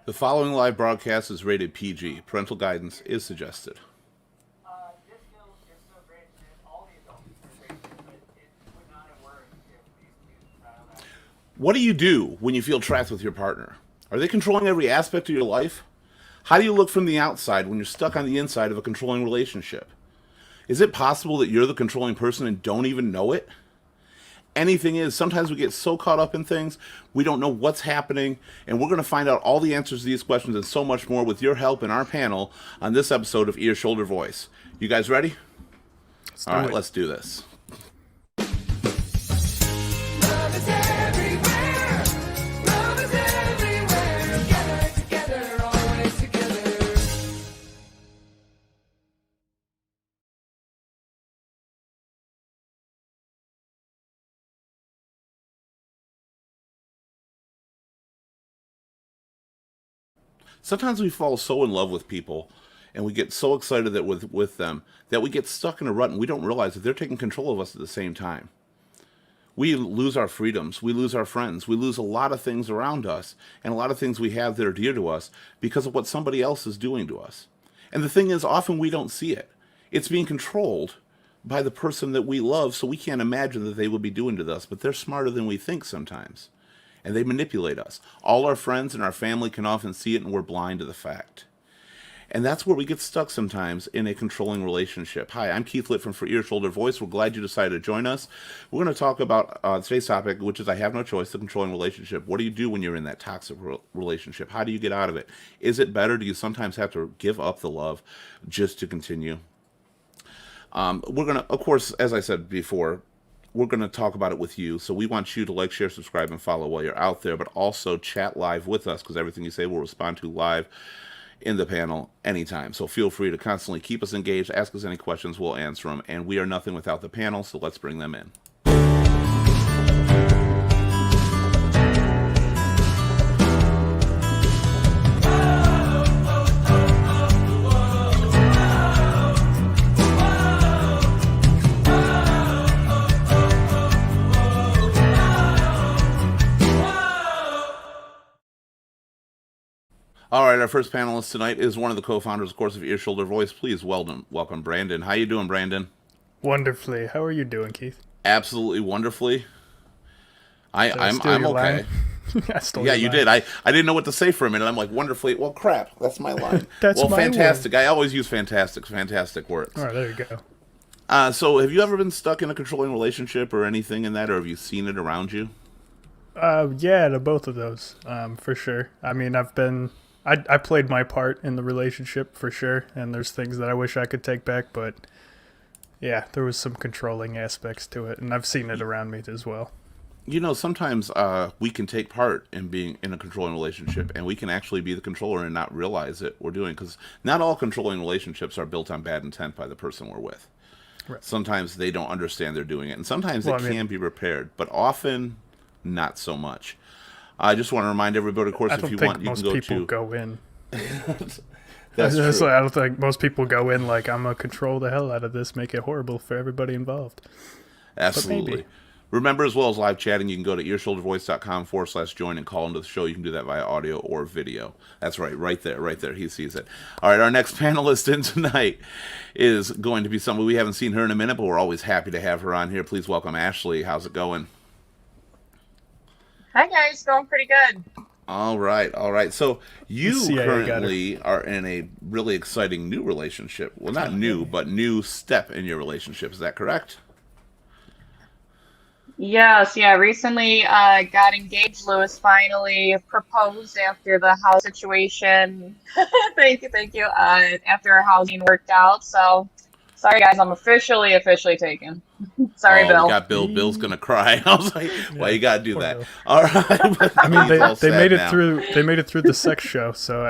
The following live broadcast is rated PG. Parental guidance is suggested. This film is so great that all the adults are great, but it would not have worked if these two child actors. What do you do when you feel trapped with your partner? Are they controlling every aspect of your life? How do you look from the outside when you're stuck on the inside of a controlling relationship? Is it possible that you're the controlling person and don't even know it? Anything is, sometimes we get so caught up in things, we don't know what's happening, and we're going to find out all the answers to these questions and so much more with your help and our panel on this episode of Ear, Shoulder, Voice. You guys ready? All right, let's do this. Love is everywhere. Love is everywhere. Together, always together. Sometimes we fall so in love with people and we get so excited that with them that we get stuck in a rut and we don't realize that they're taking control of us at the same time. We lose our freedoms, we lose our friends, we lose a lot of things around us and a lot of things we have that are dear to us because of what somebody else is doing to us. And the thing is, often we don't see it. It's being controlled by the person that we love, so we can't imagine that they would be doing to us, but they're smarter than we think sometimes. And they manipulate us. All our friends and our family can often see it, and we're blind to the fact. And that's where we get stuck sometimes in a controlling relationship. Hi, I'm Keith Litt from For Ear, Shoulder, Voice. We're glad you decided to join us. We're going to talk about today's topic, which is I have no choice, the controlling relationship. What do you do when you're in that toxic relationship? How do you get out of it? Is it better? Do you sometimes have to give up the love just to continue? We're going to, of course, as I said before, we're going to talk about it with you. So we want you to like, share, subscribe, and follow while you're out there, but also chat live with us because everything you say we'll respond to live in the panel anytime. So feel free to constantly keep us engaged, ask us any questions, we'll answer them. And we are nothing without the panel, so let's bring them in. All right, our first panelist tonight is one of the co-founders, of course, of Ear, Shoulder, Voice. Please welcome Brandon. How you doing, Brandon? Wonderfully. How are you doing, Keith? Absolutely wonderfully. I'm steal your okay. line? I stole Yeah, your you line. did. I didn't know what to say for a minute. I'm like, wonderfully. Well, crap. That's my line. That's well, my fantastic. I always use fantastic words. All right, there you go. So have you ever been stuck in a controlling relationship or anything in that, or have you seen it around you? Yeah, to both of those, for sure. I mean, I played my part in the relationship for sure, and there's things that I wish I could take back, but yeah, there was some controlling aspects to it, and I've seen it around me as well. You know, sometimes we can take part in being in a controlling relationship, and we can actually be the controller and not realize it we're doing, because not all controlling relationships are built on bad intent by the person we're with. Right. Sometimes they don't understand they're doing it, and sometimes Well, it I mean- can be repaired, but often not so much. I just want to remind everybody, of course, I if don't you think want, you most can go people to... go in. That's That's true. why I don't think most people go in like, I'm going to control the hell out of this, make it horrible for everybody involved. Absolutely. maybe. Remember, as well as live chatting, you can go to earshouldervoice.com/join and call into the show. You can do that via audio or video. That's right there. He sees it. All right, our next panelist in tonight is going to be somebody we haven't seen her in a minute, but we're always happy to have her on here. Please welcome Ashley. How's it going? Hi guys, going pretty good. All right. So you CIA got her. currently are in a really exciting new relationship. Well, not new, but new step in your relationship. Is that correct? Yes, yeah, recently got engaged. Lewis finally proposed after the house situation. Thank you. After our housing worked out. So, sorry guys, I'm officially taken. Sorry, Oh, Bill. we got Bill. Bill's gonna cry. I was like, "Why you gotta do poor that?" Bill. All right. But I mean, he's all they sad made it now. through. They made it through the sex show, so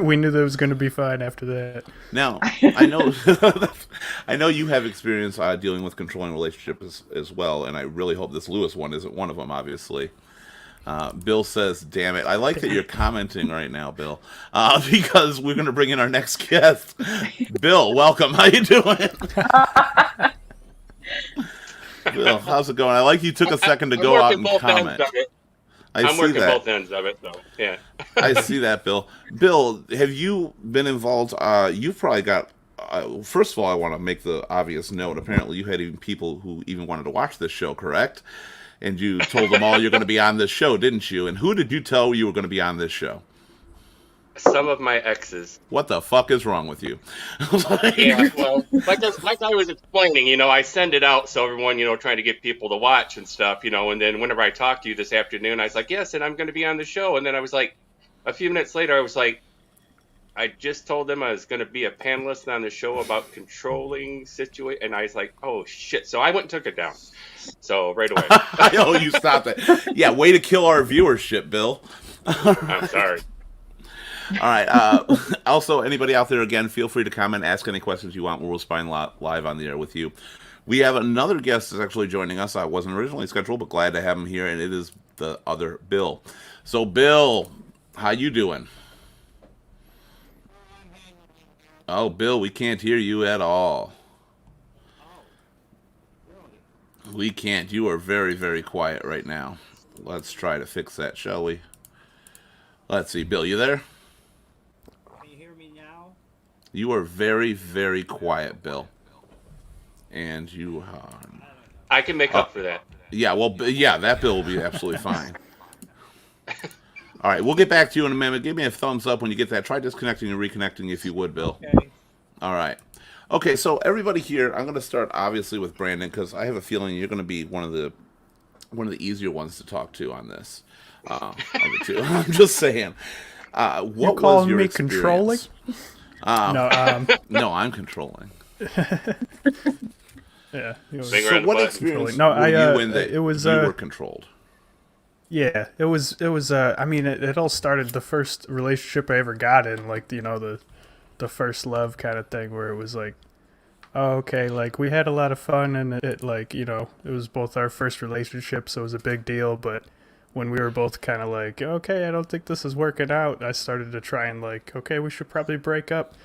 we knew that it was going to be fine after that. Now, I know, I know you have experience dealing with controlling relationships as well, and I really hope this Lewis one isn't one of them. Obviously, Bill says, "Damn it!" I like that you're commenting right now, Bill, because we're going to bring in our next guest. Bill, welcome. How you doing? Bill, how's it going? I like you took a second to I'm go out working and both ends comment. of it. I'm see working that. both ends of it, so yeah. I see that, Bill. Bill, have you been involved? You've probably got. First of all, I want to make the obvious note. Apparently, you had even people who even wanted to watch this show, correct? And you told them all you're going to be on this show, didn't you? And who did you tell you were going to be on this show? Some of my exes. What the fuck is wrong with you? Yeah, well, like I was explaining, I send it out so everyone, trying to get people to watch and stuff, and then whenever I talked to you this afternoon, I was like, yes, and I'm going to be on the show. And then I was like, a few minutes later, I was like, I just told them I was going to be a panelist on the show about controlling situation. And I was like, oh, shit. So I went and took it down. So right away. Oh, you stopped it. Yeah, way to kill our viewership, Bill. I'm sorry. All right. Also, anybody out there, again, feel free to comment, ask any questions you want. We'll respond live on the air with you. We have another guest that's actually joining us. I wasn't originally scheduled, but glad to have him here, and it is the other Bill. So, Bill, how you doing? Oh, Bill, we can't hear you at all. We can't. You are very, very quiet right now. Let's try to fix that, shall we? Let's see. Bill, you there? Can you hear me now? You are very, very quiet, Bill. And you are... I can make up for that. Yeah, well, yeah, that Bill will be absolutely fine. All right, we'll get back to you in a minute. Give me a thumbs up when you get that. Try disconnecting and reconnecting if you would, Bill. Okay. All right. Okay, so everybody here, I'm going to start obviously with Brandon because I have a feeling you're going to be one of the easier ones to talk to on this. Of the two. I'm just saying. What You was calling your me experience? controlling? Um, No, No, I'm controlling. yeah. it was- Finger So on the what button. experience No, were you in that it was, you were controlled? Yeah, it was. I mean, it all started the first relationship I ever got in, like the first love kind of thing, where it was like, oh, okay, like we had a lot of fun, and it like it was both our first relationship, so it was a big deal. But when we were both kind of like, okay, I don't think this is working out, I started to try and like, okay, we should probably break up,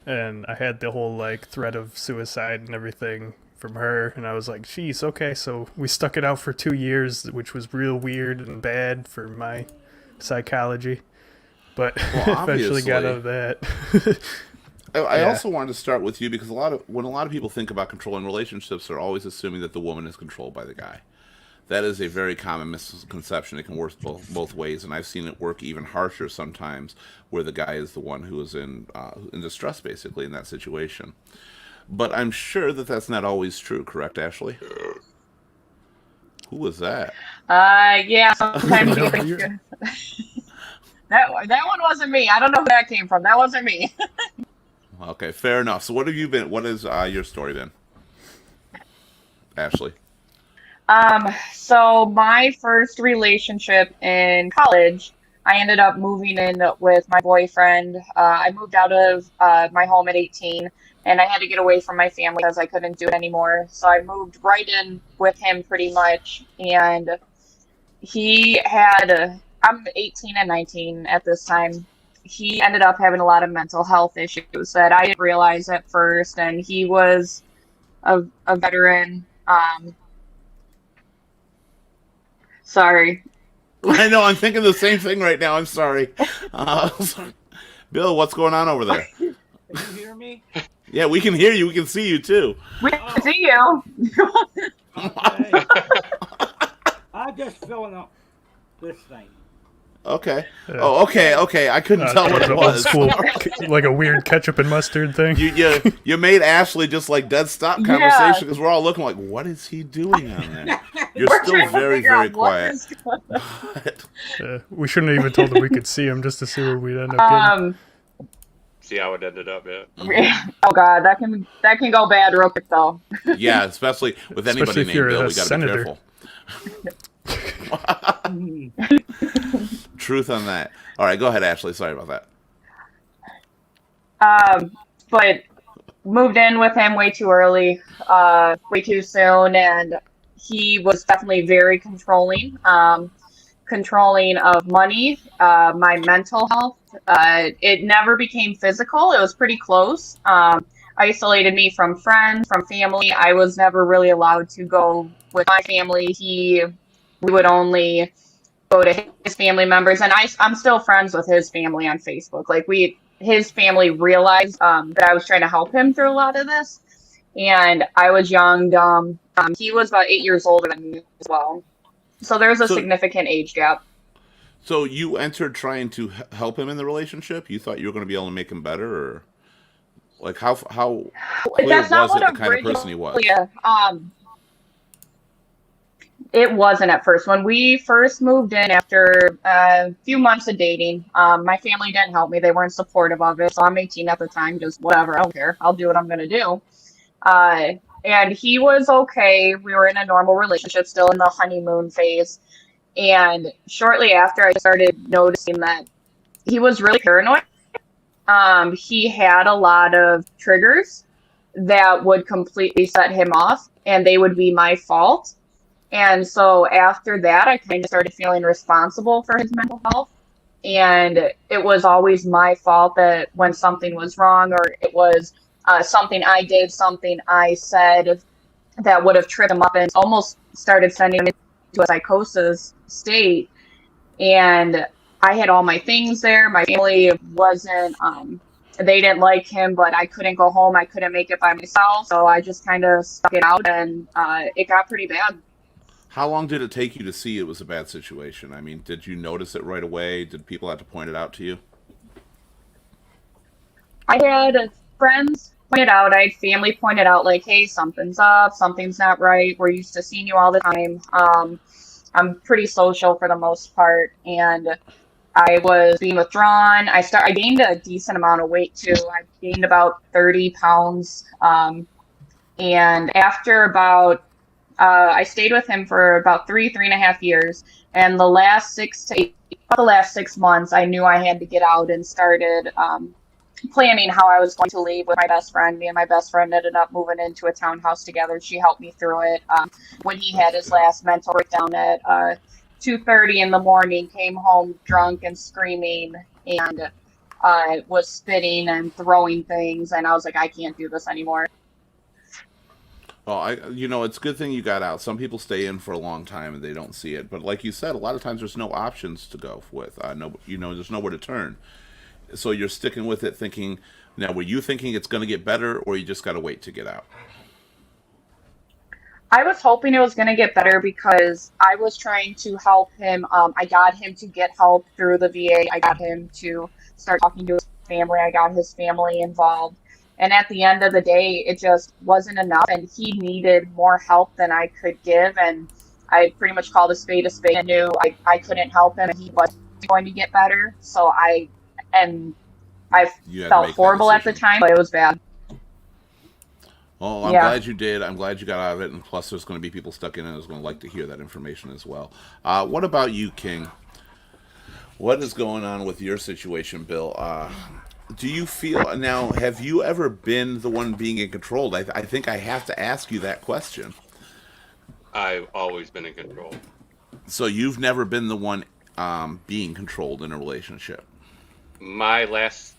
and I had the whole like threat of suicide and everything from her, and I was like, geez, okay, so we stuck it out for 2 years, which was real weird and bad for my psychology, but Well, eventually got out obviously. of that. I Yeah. also wanted to start with you because when a lot of people think about controlling relationships, they're always assuming that the woman is controlled by the guy. That is a very common misconception. It can work both ways, and I've seen it work even harsher sometimes, where the guy is the one who is in distress, basically, in that situation. But I'm sure that that's not always true, correct, Ashley? Who was that? Yeah, sometimes No, you think you're- that one wasn't me. I don't know who that came from. That wasn't me. Okay, fair enough. So what have you been? What has your story been, Ashley? So my first relationship in college, I ended up moving in with my boyfriend. I moved out of my home at 18, and I had to get away from my family because I couldn't do it anymore. So I moved right in with him pretty much, and he had, I'm 18 and 19 at this time. He ended up having a lot of mental health issues that I didn't realize at first, and he was a veteran. Sorry. I know. I'm thinking the same thing right now. I'm sorry. Sorry. Bill, what's going on over there? Can you hear me? Yeah, we can hear you. We can see you too. We can see you. Okay. I'm just filling up this thing. Okay. Yeah. Oh, okay. Okay. I couldn't tell what it the old was. school, like a weird ketchup and mustard thing. You made Ashley just like dead stop Yeah. conversation because we're all looking like, what is he doing on there? You're We're still trying to very, figure very out what quiet. is going on. We shouldn't have even told them we could see him just to see what we'd end up getting. See how it ended up, yeah. Oh god, that can go bad real quick though. Yeah, especially with anybody Especially if named you're Bill, a we got to be senator. careful. Truth on that. All right, go ahead, Ashley. Sorry about that. But moved in with him way too early, way too soon, and he was definitely very controlling. Controlling of money, my mental health. It never became physical. It was pretty close. Isolated me from friends, from family. I was never really allowed to go with my family. We would only go to his family members, and I'm still friends with his family on Facebook. Like his family realized that I was trying to help him through a lot of this, and I was young, dumb. He was about 8 years older than me as well, so there's a So, significant age gap. so you entered trying to help him in the relationship. You thought you were going to be able to make him better, or like how clear That's not was it what the kind of person he was? originally. It wasn't at first. When we first moved in after a few months of dating, my family didn't help me. They weren't supportive of it. So I'm 18 at the time, just whatever. I don't care. I'll do what I'm going to do. Uh, and he was okay. We were in a normal relationship, still in the honeymoon phase. And shortly after, I started noticing that he was really paranoid. He had a lot of triggers that would completely set him off, and they would be my fault. And so after that, I kind of started feeling responsible for his mental health. And it was always my fault that when something was wrong, or it was something I did, something I said that would have tripped him up, and almost started sending him into a psychosis state. And I had all my things there. My family wasn't, they didn't like him, but I couldn't go home. I couldn't make it by myself. So I just kind of stuck it out, and it got pretty bad. How long did it take you to see it was a bad situation? I mean, did you notice it right away? Did people have to point it out to you? I had friends point it out. I had family point it out, like, hey, something's up, something's not right. We're used to seeing you all the time. I'm pretty social for the most part, and I was being withdrawn. I gained a decent amount of weight too. I gained about 30 pounds. And after about I stayed with him for about 3.5 years, and the last 6 months, I knew I had to get out and started planning how I was going to leave with my best friend. Me and my best friend ended up moving into a townhouse together. She helped me through it. When he had his last mental breakdown at 2:30 in the morning, came home drunk and screaming, and was spitting and throwing things, and I was like, I can't do this anymore. Well, it's a good thing you got out. Some people stay in for a long time and they don't see it. But like you said, a lot of times there's no options to go with. There's nowhere to turn. So you're sticking with it, thinking. Now, were you thinking it's going to get better, or you just got to wait to get out? I was hoping it was going to get better because I was trying to help him. I got him to get help through the VA. I got him to start talking to his family. I got his family involved. And at the end of the day, it just wasn't enough. And he needed more help than I could give. And I pretty much called a spade a spade. I knew I couldn't help him, and he wasn't going to get better. So I You had to felt make that horrible at the decision. time, but it was bad. Well, I'm Yeah. glad you did. I'm glad you got out of it. And plus, there's going to be people stuck in it who's going to like to hear that information as well. What about you, King? What is going on with your situation, Bill? Do you feel now? Have you ever been the one being in control? I think I have to ask you that question. I've always been in control. So you've never been the one being controlled in a relationship. My last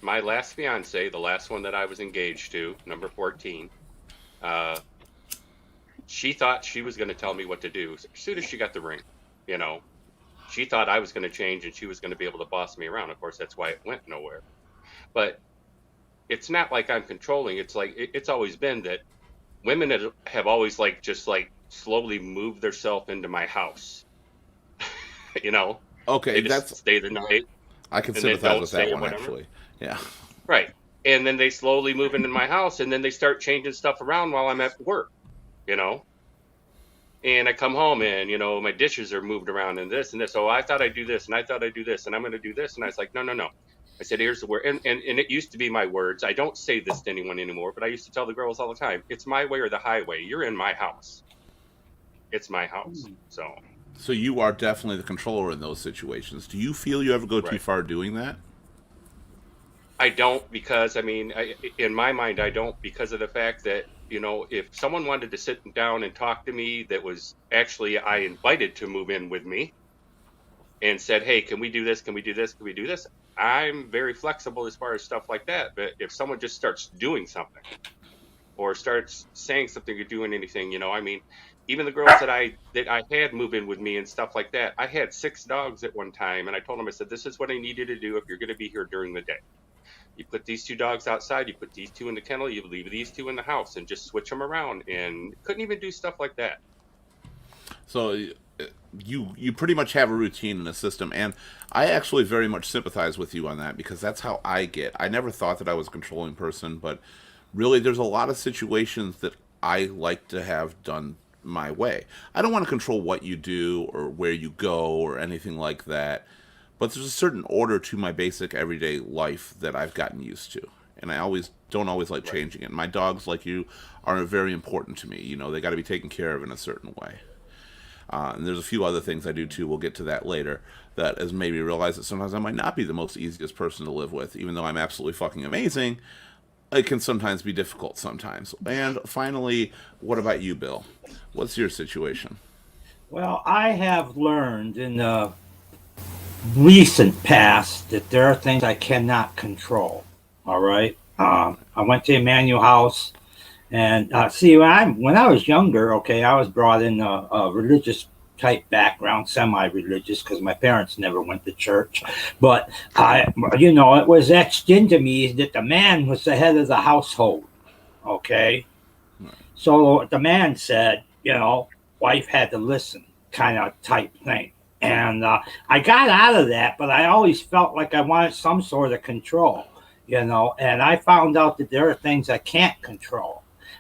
fiance, the last one that I was engaged to, number 14, she thought she was going to tell me what to do as soon as she got the ring. You know, she thought I was going to change and she was going to be able to boss me around. Of course, that's why it went nowhere. But it's not like I'm controlling. It's like it's always been that women have always just slowly moved themselves into my house. You know, Okay, they just stay the night. I can and then sympathize don't with stay that or one whatever. actually. Yeah. Right. And then they slowly move into my house, and then they start changing stuff around while I'm at work, you know? And I come home and, my dishes are moved around and this and this. So I thought I'd do this, and I thought I'd do this, and I'm going to do this. And I was like, no. I said, here's the word. And it used to be my words. I don't say this to anyone anymore, but I used to tell the girls all the time, it's my way or the highway. You're in my house. It's my house. So you are definitely the controller in those situations. Do you feel you ever go too Right. far doing that? I don't because, in my mind, I don't because of the fact that, if someone wanted to sit down and talk to me that was actually I invited to move in with me and said, hey, can we do this? Can we do this? Can we do this? I'm very flexible as far as stuff like that. But if someone just starts doing something or starts saying something or doing anything, even the girls that I had move in with me and stuff like that. I had 6 dogs at one time, and I told them, I said, this is what I need you to do if you're going to be here during the day. You put these 2 dogs outside, you put these 2 in the kennel, you leave these 2 in the house, and just switch them around. And couldn't even do stuff like that. So you pretty much have a routine and a system, and I actually very much sympathize with you on that because that's how I get. I never thought that I was a controlling person, but really there's a lot of situations that I like to have done my way. I don't want to control what you do or where you go or anything like that, but there's a certain order to my basic everyday life that I've gotten used to, and I always don't always like changing it. My dogs, like you, are very important to me. You know, they got to be taken care of in a certain way. And there's a few other things I do too. We'll get to that later. That has made me realize that sometimes I might not be the most easiest person to live with, even though I'm absolutely fucking amazing. It can sometimes be difficult sometimes. And finally, what about you, Bill? What's your situation? Well, I have learned in the recent past that there are things I cannot control. All right. I went to Emmanuel House, and see, when I was younger, okay, I was brought in a religious type background, semi-religious, because my parents never went to church. But it was etched into me that the man was the head of the household. Okay. So the man said, wife had to listen, kind of type thing. And I got out of that, but I always felt like I wanted some sort of control, and I found out that there are things I can't control.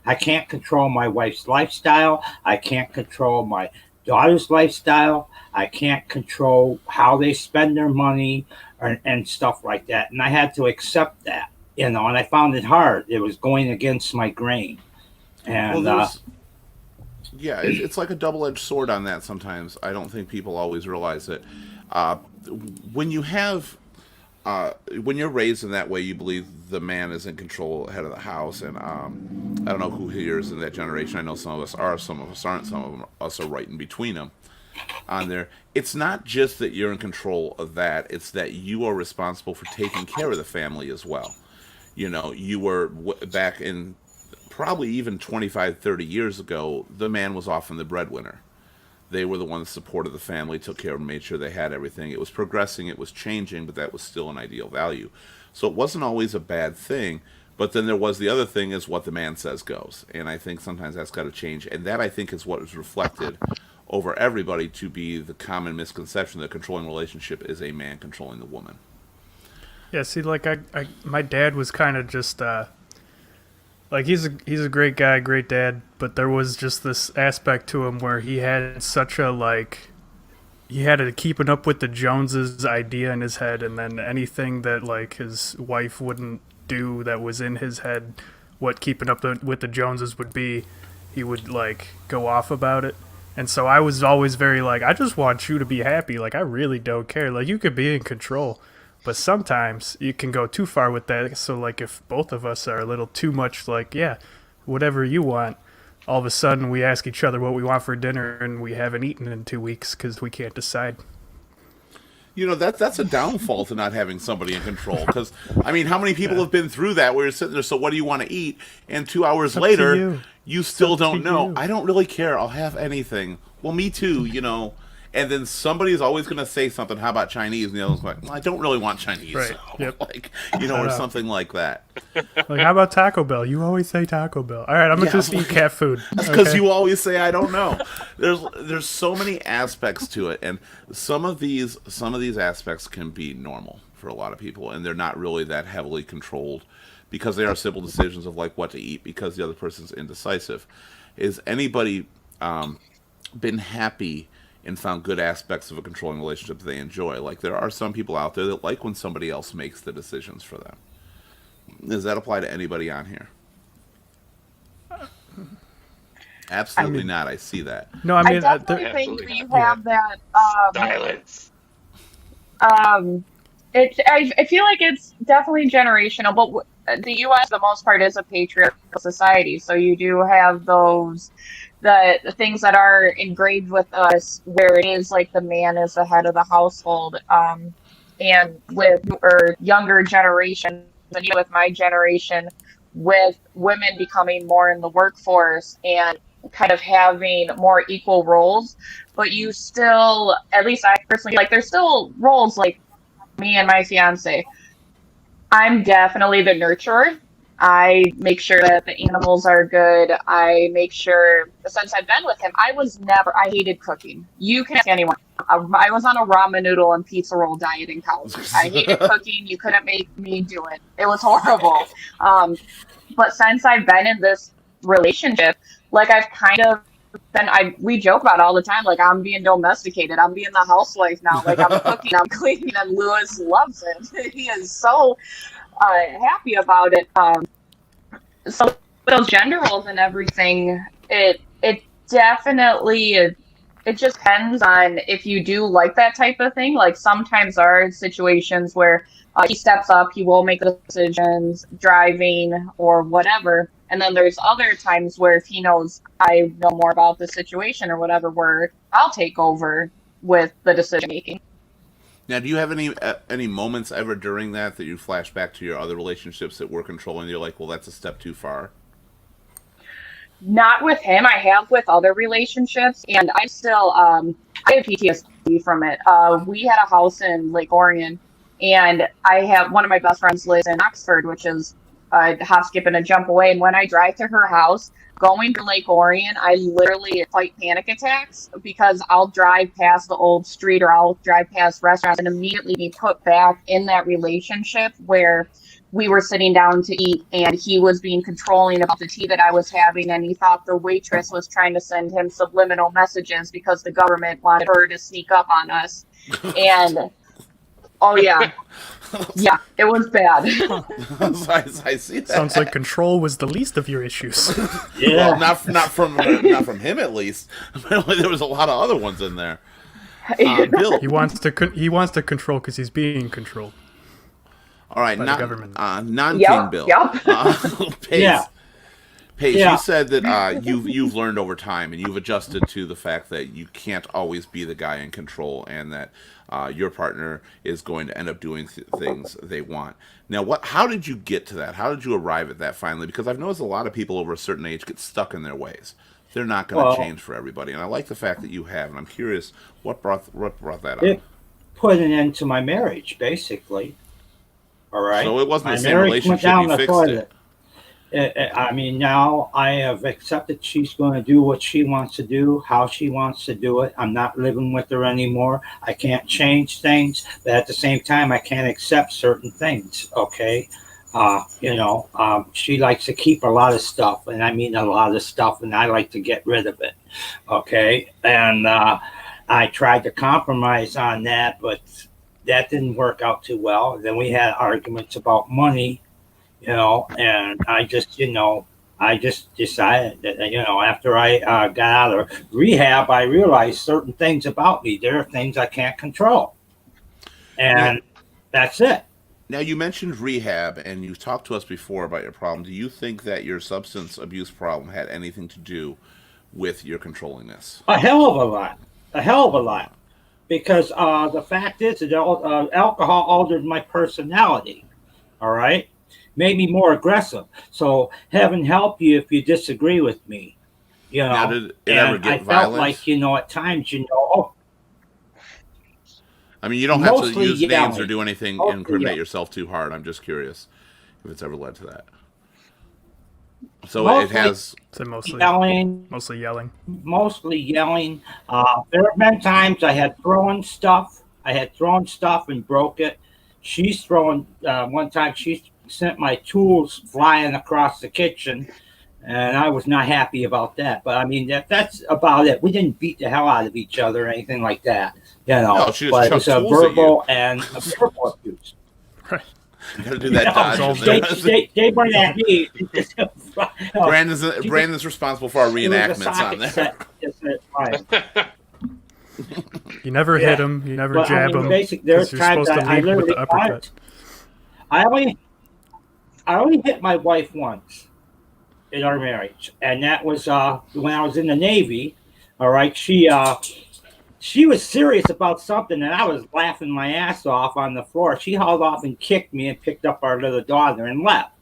I can't control my wife's lifestyle. I can't control my daughter's lifestyle. I can't control how they spend their money and stuff like that. And I had to accept that, and I found it hard. It was going against my grain. And yeah, it's like a double-edged sword on that sometimes. I don't think people always realize it. When you have, when you're raised in that way, you believe the man is in control, head of the house, and I don't know who here is in that generation. I know some of us are, some of us aren't, some of us are right in between them on there. It's not just that you're in control of that, it's that you are responsible for taking care of the family as well. You were back in probably even 25, 30 years ago, the man was often the breadwinner. They were the ones that supported the family, took care of them, made sure they had everything. It was progressing, it was changing, but that was still an ideal value. So it wasn't always a bad thing, but then there was the other thing is what the man says goes. And I think sometimes that's got to change. And that, I think, is what is reflected over everybody to be the common misconception that a controlling relationship is a man controlling the woman. Yeah, see, like my dad was kind of just like he's a great guy, great dad, but there was just this aspect to him where he had such a he had a keeping up with the Joneses idea in his head, and then anything that like his wife wouldn't do that was in his head, what keeping up with the Joneses would be, he would like go off about it. And so I was always very like, I just want you to be happy. Like, I really don't care. Like, you could be in control. But sometimes you can go too far with that. So, like, if both of us are a little too much, like, yeah, whatever you want, all of a sudden we ask each other what we want for dinner and we haven't eaten in 2 weeks because we can't decide. That's a downfall to not having somebody in control. Because, I mean, how many people have been through that where you're sitting there, so what do you want to eat? And 2 hours later, you still don't know. I don't really care. I'll have anything. Well, me too, And then somebody is always going to say something. How about Chinese? And the other's like, well, I don't really want Chinese. Right. Yep. Or something like that. Like, how about Taco Bell? You always say Taco Bell. All right, I'm gonna just eat cat food. That's because you always say I don't know. There's so many aspects to it, and some of these aspects can be normal for a lot of people, and they're not really that heavily controlled because they are simple decisions of like what to eat because the other person's indecisive. Is anybody been happy and found good aspects of a controlling relationship that they enjoy? Like, there are some people out there that like when somebody else makes the decisions for them. Does that apply to anybody on here? Absolutely not. I see that. No, I mean, I definitely think Absolutely we have that. Silence. I feel like it's definitely generational, but the U.S. for the most part is a patriarchal society, so you do have the things that are engraved with us, where it is like the man is the head of the household, and with younger generation, and even with my generation, with women becoming more in the workforce and kind of having more equal roles, but you still, at least I personally, like, there's still roles like me and my fiance. I'm definitely the nurturer. I make sure that the animals are good. I make sure, since I've been with him, I hated cooking. You can ask anyone. I was on a ramen noodle and pizza roll diet in college. I hated cooking. You couldn't make me do it. It was horrible. But since I've been in this relationship, like, I've kind of we joke about it all the time, like, I'm being domesticated. I'm being the housewife now. Like, I'm cooking, I'm cleaning, and Lewis loves it. He is so happy about it. So those gender roles and everything, it definitely it just depends on if you do like that type of thing. Like, sometimes there are situations where he steps up, he will make the decisions, driving or whatever. And then there's other times where if he knows I know more about the situation or whatever, where I'll take over with the decision making. Now, do you have any moments ever during that you flash back to your other relationships that were controlling? You're like, well, that's a step too far. Not with him. I have with other relationships, and I still I have PTSD from it. We had a house in Lake Orion, and I have one of my best friends lives in Oxford, which is a hop, skip, and a jump away. And when I drive to her house, going to Lake Orion, I literally fight panic attacks because I'll drive past the old street or I'll drive past restaurants and immediately be put back in that relationship where we were sitting down to eat and he was being controlling about the tea that I was having, and he thought the waitress was trying to send him subliminal messages because the government wanted her to sneak up on us. And oh yeah. Yeah, it was bad. I see that. Sounds like control was the least of your issues. Well, not from him at least. Apparently, there was a lot of other ones in there. Bill, He wants to control because he's being controlled. all right, by the government. non-king Yep, Bill. yep. Paige, Yeah. Paige, Yeah. you said that you've learned over time and you've adjusted to the fact that you can't always be the guy in control, and that your partner is going to end up doing things they want. Now, how did you get to that? How did you arrive at that finally? Because I've noticed a lot of people over a certain age get stuck in their ways. They're not going to Well- change for everybody, and I like the fact that you have. And I'm curious what brought that on. It put an end to my marriage, basically. All right. So it wasn't My the same marriage went relationship. down You the fixed toilet. it. I mean, now I have accepted she's going to do what she wants to do, how she wants to do it. I'm not living with her anymore. I can't change things, but at the same time, I can't accept certain things. Okay. She likes to keep a lot of stuff, and I mean a lot of stuff, and I like to get rid of it. Okay. And I tried to compromise on that, but that didn't work out too well. Then we had arguments about money. And I just decided that, after I got out of rehab, I realized certain things about me. There are things I can't control. And that's it. Now, you mentioned rehab, and you've talked to us before about your problem. Do you think that your substance abuse problem had anything to do with your controllingness? A hell of a lot. A hell of a lot. Because the fact is that alcohol altered my personality. All right? Made me more aggressive. So heaven help you if you disagree with me. Now, did it ever And get I felt violent? like, at times, I mean, you don't have to Mostly use names yelling. or do anything Mostly incriminate yelling. yourself too hard. I'm just curious if it's ever led to that. So Mostly- it has. So mostly yelling, yelling. mostly yelling. There have been times I had thrown stuff. And broke it. She's thrown, one time she sent my tools flying across the kitchen, and I was not happy about that. But I mean, that's about it. We didn't beat the hell out of each other or anything like that. No, she just but chucked it's a tools at verbal and a verbal abuse. Right. You gotta do that No, dodge. they bring at me. Brandon's responsible for our It was a reenactments on socket there. set. It's right. You never Yeah. hit him. You never But, jab him. There's 'cause you're times supposed to I lead with literally the uppercut. I only hit my wife once in our marriage, and that was when I was in the Navy. All right, she was serious about something, and I was laughing my ass off on the floor. She hauled off and kicked me and picked up our little daughter and left.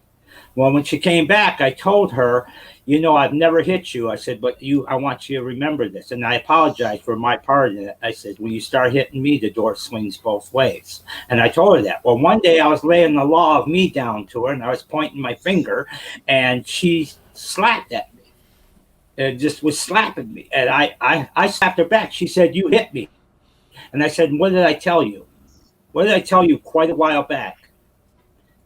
Well, when she came back, I told her, I've never hit you. I said, but I want you to remember this. And I apologized for my part in it. I said, when you start hitting me, the door swings both ways. And I told her that. Well, one day I was laying the law of me down to her, and I was pointing my finger, and she slapped at me. And just was slapping me. And I slapped her back. She said, you hit me. And I said, what did I tell you? What did I tell you quite a while back?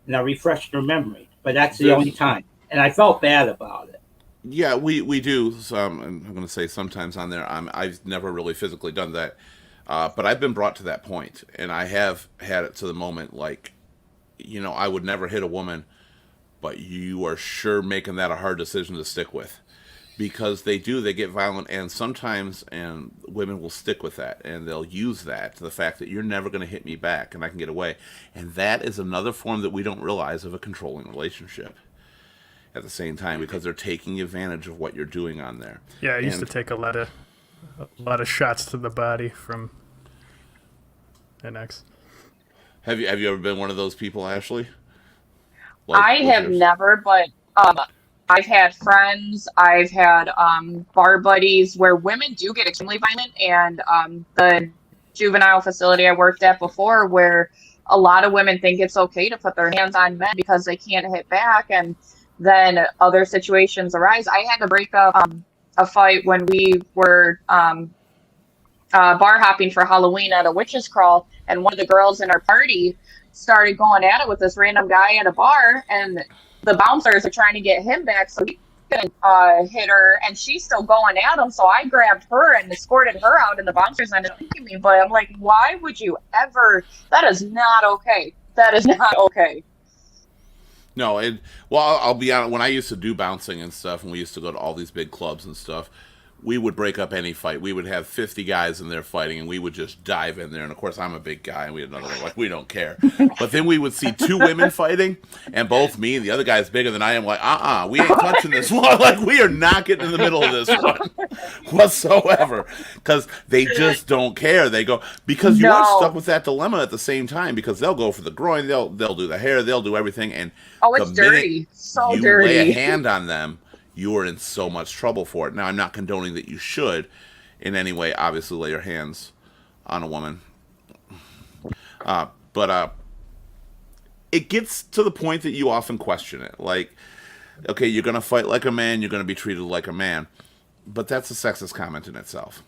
And I refreshed her memory. But that's the only time. And I felt bad about it. Yeah, we do. I'm going to say sometimes on there. I've never really physically done that, but I've been brought to that point, and I have had it to the moment like, I would never hit a woman, but you are sure making that a hard decision to stick with, because they get violent, and sometimes women will stick with that, and they'll use that to the fact that you're never going to hit me back, and I can get away, and that is another form that we don't realize of a controlling relationship. At the same time, because they're taking advantage of what you're doing on there. Yeah, I used to take a lot of shots to the body from an ex. Have you ever been one of those people, Ashley? I have never, but I've had friends, I've had bar buddies where women do get extremely violent, and the juvenile facility I worked at before, where a lot of women think it's okay to put their hands on men because they can't hit back, and then other situations arise. I had to break up a fight when we were bar hopping for Halloween at a witch's crawl, and one of the girls in our party started going at it with this random guy at a bar, and the bouncers are trying to get him back so he couldn't hit her, and she's still going at him, so I grabbed her and escorted her out, and the bouncers ended up kicking me. But I'm like, why would you ever? That is not okay. That is not okay. No, I'll be honest. When I used to do bouncing and stuff, and we used to go to all these big clubs and stuff, we would break up any fight. We would have 50 guys in there fighting, and we would just dive in there. And of course, I'm a big guy, and we had another one, like, we don't care. But then we would see two women fighting, and both me and the other guy's bigger than I am, like, we ain't touching this one. Like, we are not getting in the middle of this one whatsoever. Because they just don't care. They go, because you are stuck with that dilemma at the same time, because they'll go for the groin, they'll do the hair, they'll do everything. And it's dirty. So you dirty. lay a hand on them, you are in so much trouble for it. Now, I'm not condoning that you should in any way, obviously, lay your hands on a woman. But it gets to the point that you often question it. Like, okay, you're going to fight like a man, you're going to be treated like a man. But that's a sexist comment in itself.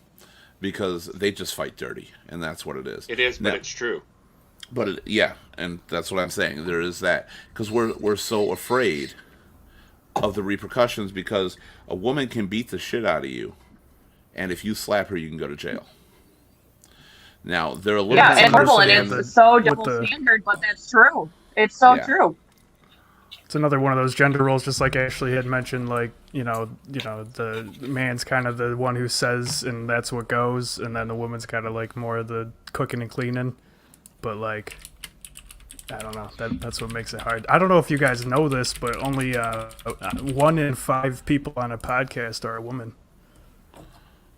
Because they just fight dirty, and that's what it is. It is, but it's true. But, yeah, and that's what I'm saying. There is that. Because we're so afraid of the repercussions, because a woman can beat the shit out of you, and if you slap her, you can go to jail. Now, they're a little and horrible, and it's so double standard, but that's true. It's so true. It's another one of those gender roles, just like Ashley had mentioned. Like, the man's kind of the one who says, and that's what goes, and then the woman's kind of like more of the cooking and cleaning. But like, I don't know. That's what makes it hard. I don't know if you guys know this, but only 1 in 5 people on a podcast are a woman.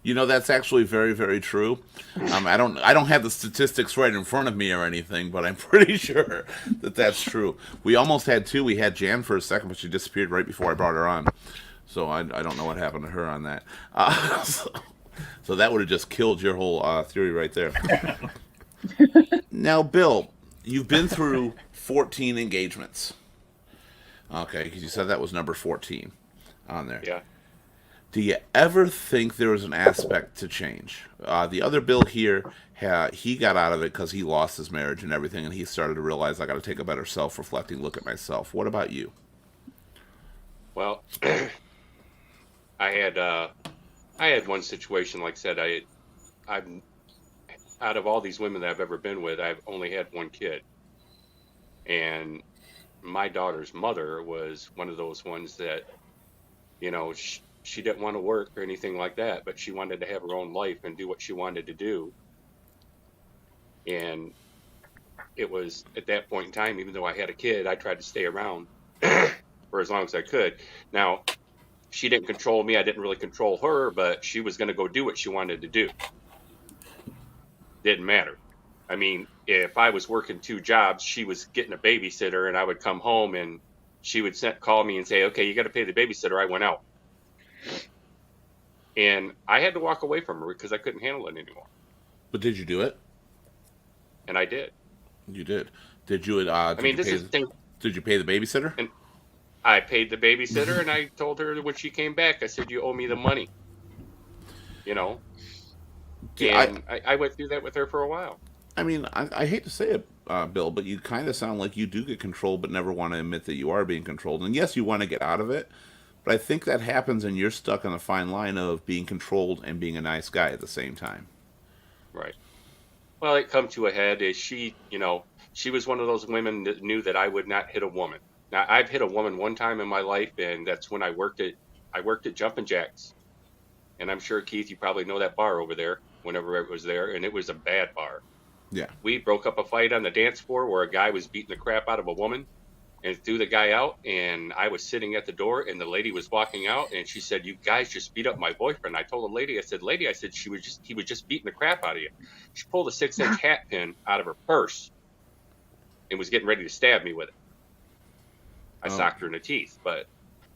That's actually very, very true. I don't have the statistics right in front of me or anything, but I'm pretty sure that that's true. We almost had 2. We had Jan for a second, but she disappeared right before I brought her on. So I don't know what happened to her on that. So that would have just killed your whole theory right there. Now, Bill, you've been through 14 engagements. Okay, because you said that was number 14 on there. Yeah. Do you ever think there was an aspect to change? The other Bill here, he got out of it because he lost his marriage and everything, and he started to realize, I got to take a better self-reflecting look at myself. What about you? Well, I had one situation, like I said, I'm out of all these women that I've ever been with, I've only had one kid. And my daughter's mother was one of those ones that, she didn't want to work or anything like that, but she wanted to have her own life and do what she wanted to do. And it was at that point in time, even though I had a kid, I tried to stay around for as long as I could. Now, she didn't control me. I didn't really control her, but she was going to go do what she wanted to do. Didn't matter. I mean, if I was working 2 jobs, she was getting a babysitter, and I would come home and she would call me and say, okay, you got to pay the babysitter. I went out. And I had to walk away from her because I couldn't handle it anymore. But did you do it? And I did. You did. Did you? Did you pay the babysitter? And I paid the babysitter, and I told her when she came back, I said, you owe me the money. You know? Yeah, And I went through that with her for a while. I mean, I hate to say it, Bill, but you kind of sound like you do get controlled, but never want to admit that you are being controlled. And yes, you want to get out of it, but I think that happens, and you're stuck on a fine line of being controlled and being a nice guy at the same time. Right. Well, it come to a head is she was one of those women that knew that I would not hit a woman. Now, I've hit a woman one time in my life, and that's when I worked at Jumpin' Jacks. And I'm sure, Keith, you probably know that bar over there whenever it was there, and it was a bad bar. Yeah. We broke up a fight on the dance floor where a guy was beating the crap out of a woman and threw the guy out, and I was sitting at the door, and the lady was walking out, and she said, you guys just beat up my boyfriend. I told the lady, I said, he was just beating the crap out of you. She pulled a 6-inch hat pin out of her purse and was getting ready to stab me with it. I socked her in the teeth, but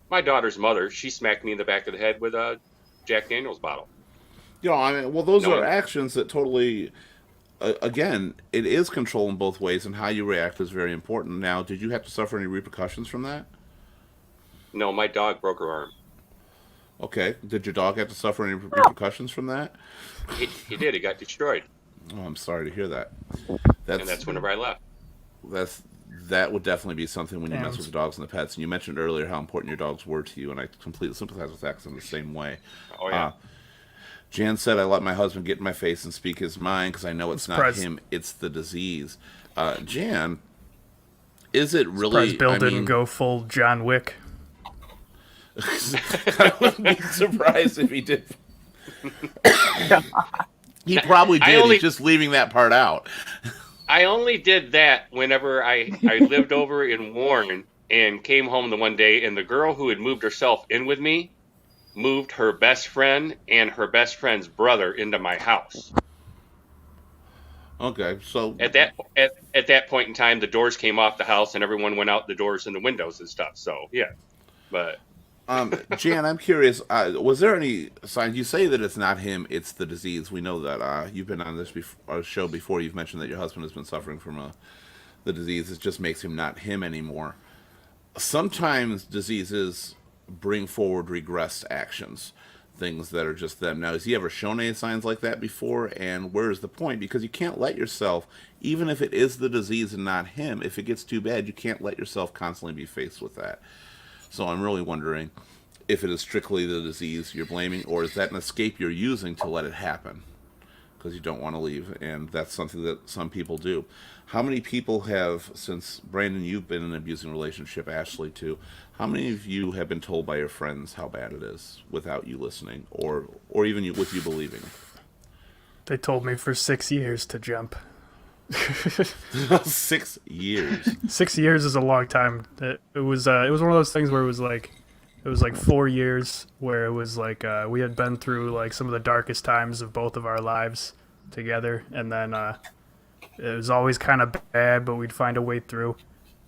my daughter's mother, she smacked me in the back of the head with a Jack Daniels bottle. I mean, well, those No, are actions that totally, again, it is control in both ways, and how you react is very important. Now, did you have to suffer any repercussions from that? No, my dog broke her arm. Okay. Did your dog have to suffer any repercussions from that? He did. He got destroyed. Oh, I'm sorry to hear that. And that's whenever I left. That would definitely be something when you Yeah, mess with the dogs and the pets. And you mentioned earlier how important your dogs were to you, and I completely sympathize with that 'cause I'm the same way. Oh, yeah. Jan said, I let my husband get in my face and speak his mind because I know it's not Surprised. him, it's the disease. Jan, is it really... Surprised Bill didn't go full John Wick. I wouldn't be surprised if he did. He probably did. He's just leaving that part out. I only did that whenever I lived over in Warren and came home the one day, and the girl who had moved herself in with me moved her best friend and her best friend's brother into my house. Okay, so... At that point in time, the doors came off the house, and everyone went out the doors and the windows and stuff. So, yeah. But... Jan, I'm curious, was there any signs? You say that it's not him, it's the disease. We know that you've been on this show before. You've mentioned that your husband has been suffering from the disease. It just makes him not him anymore. Sometimes diseases bring forward regressed actions, things that are just them. Now, has he ever shown any signs like that before? And where is the point? Because you can't let yourself, even if it is the disease and not him, if it gets too bad, you can't let yourself constantly be faced with that. So I'm really wondering if it is strictly the disease you're blaming, or is that an escape you're using to let it happen because you don't want to leave, and that's something that some people do. How many people have, since Brandon, you've been in an abusing relationship, Ashley too, how many of you have been told by your friends how bad it is without you listening, or even with you believing? They told me for 6 years to jump. 6 years. 6 years is a long time. It was one of those things where it was like 4 years where it was like we had been through like some of the darkest times of both of our lives together, and then it was always kind of bad, but we'd find a way through.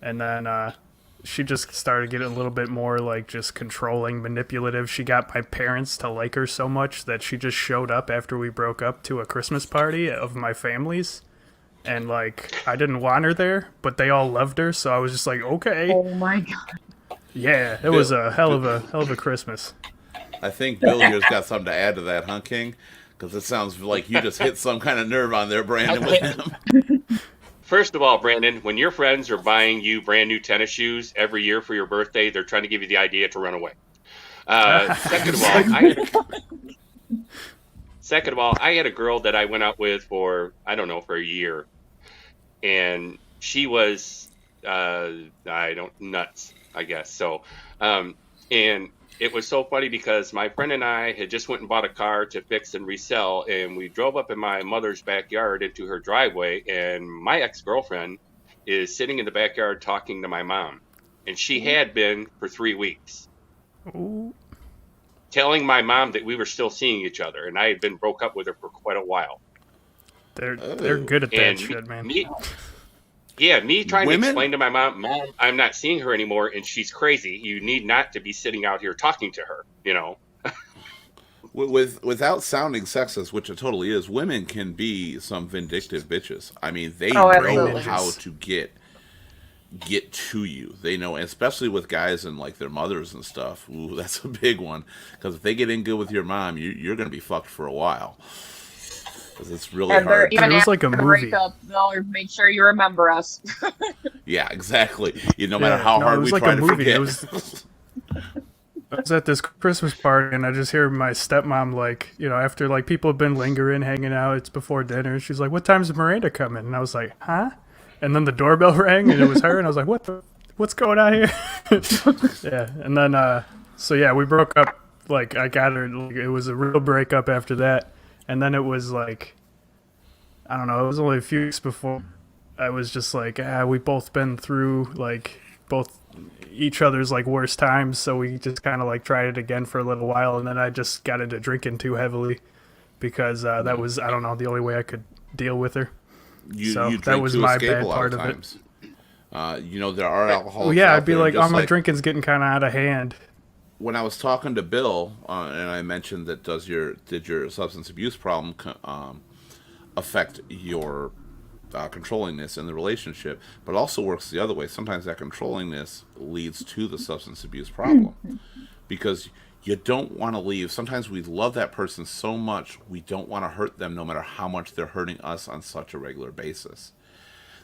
And then she just started getting a little bit more like just controlling, manipulative. She got my parents to like her so much that she just showed up after we broke up to a Christmas party of my family's. And, like, I didn't want her there, but they all loved her, so I was just like, okay. Oh my god. Yeah, it was a hell of a Christmas. I think Bill here's got something to add to that, huh, King? Because it sounds like you just hit some kind of nerve on there, Brandon, with him. First of all, Brandon, when your friends are buying you brand new tennis shoes every year for your birthday, they're trying to give you the idea to run away. Second of all, I had a girl that I went out with for a year. And she was, nuts, I guess. So, and it was so funny because my friend and I had just went and bought a car to fix and resell, and we drove up in my mother's backyard into her driveway, and my ex-girlfriend is sitting in the backyard talking to my mom, and she had been for 3 weeks. Ooh. Telling my mom that we were still seeing each other, and I had been broke up with her for quite a while. They're good at that And shit, man. Yeah, me trying Women? to explain to my mom, I'm not seeing her anymore, and she's crazy. You need not to be sitting out here talking to her. Without sounding sexist, which it totally is, women can be some vindictive bitches. I mean, they Oh, know absolutely. how to get to you. They know, especially with guys and like their mothers and stuff. Ooh, that's a big one. Because if they get in good with your mom, you're going to be fucked for a while. Because it's really And they're hard. even It was after like a the movie. breakup, they'll make sure you remember us. Yeah, exactly. No matter Yeah, how no, hard it was we like try a to movie. forget. It was I was at this Christmas party and I just hear my stepmom like, after like people have been lingering, hanging out, it's before dinner. She's like, "What time's Miranda coming?" And I was like, "Huh?" And then the doorbell rang and it was her and I was like, what's going on here? Yeah. And then so yeah, we broke up. Like I got her. Like, it was a real breakup after that. And then it was like, I don't know. It was only a few weeks before I was just like, we both been through like both each other's like worst times, so we just kind of like tried it again for a little while, and then I just got into drinking too heavily because that was, I don't know, the only way I could deal with her. So You that drink was to my escape bad a lot part of of it. times. There are alcoholics. Well, yeah, out I'd be there, like, just oh, my drinking's getting kind of out of hand. When I was talking to Bill, and I mentioned that did your substance abuse problem affect your controllingness in the relationship, but also works the other way. Sometimes that controllingness leads to the substance abuse problem because you don't want to leave. Sometimes we love that person so much we don't want to hurt them, no matter how much they're hurting us on such a regular basis.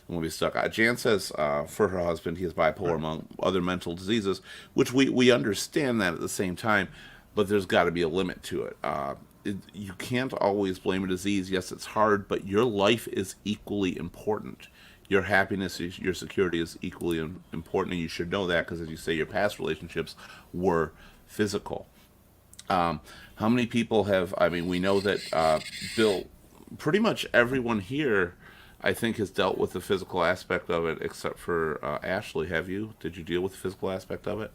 When we stuck. Jan says for her husband, he is bipolar among other mental diseases, which we understand that at the same time, but there's got to be a limit to it. You can't always blame a disease. Yes, it's hard, but your life is equally important. Your happiness, your security is equally important, and you should know that because, as you say, your past relationships were physical. How many people have? I mean, we know that Bill, pretty much everyone here, I think, has dealt with the physical aspect of it, except for Ashley. Have you? Did you deal with the physical aspect of it?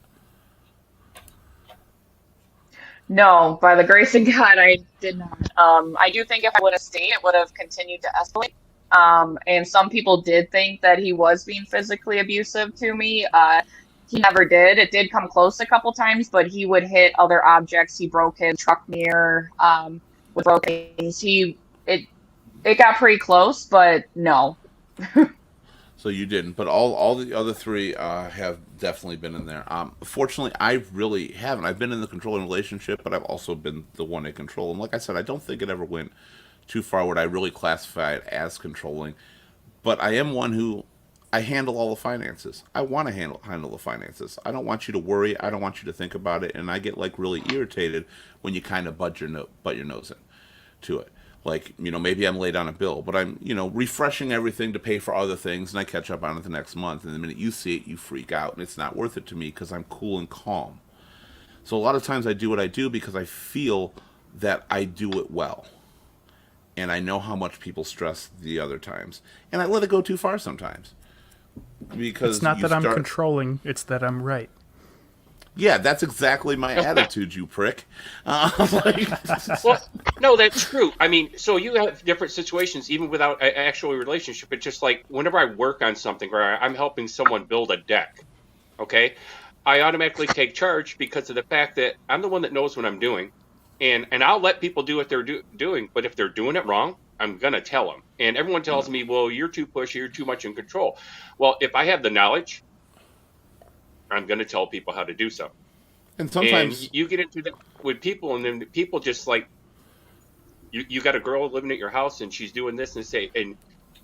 No, by the grace of God, I did not. I do think if I would have stayed, it would have continued to escalate. And some people did think that he was being physically abusive to me. He never did. It did come close a couple times, but he would hit other objects. He broke his truck mirror with broke things. It got pretty close, but no. So you didn't, but all the other three have definitely been in there. Fortunately, I really haven't. I've been in the controlling relationship, but I've also been the one in control. And like I said, I don't think it ever went too far where I really classify it as controlling. But I am one who I handle all the finances. I want to handle the finances. I don't want you to worry. I don't want you to think about it. And I get like really irritated when you kind of butt your nose in to it. Like, maybe I'm late on a bill, but I'm, refreshing everything to pay for other things, and I catch up on it the next month. And the minute you see it, you freak out, and it's not worth it to me because I'm cool and calm. So a lot of times I do what I do because I feel that I do it well. And I know how much people stress the other times. And I let it go too far sometimes. Because It's not you that I'm start- controlling, it's that I'm right. Yeah, that's exactly my attitude, you prick. Well, no, that's true. I mean, so you have different situations even without an actual relationship. It's just like whenever I work on something or I'm helping someone build a deck, okay, I automatically take charge because of the fact that I'm the one that knows what I'm doing. And I'll let people do what they're doing. But if they're doing it wrong, I'm going to tell them. And everyone tells me, well, you're too pushy, you're too much in control. Well, if I have the knowledge, I'm going to tell people how to do so. And sometimes And you get into that with people, and then people just like, you got a girl living at your house and she's doing this and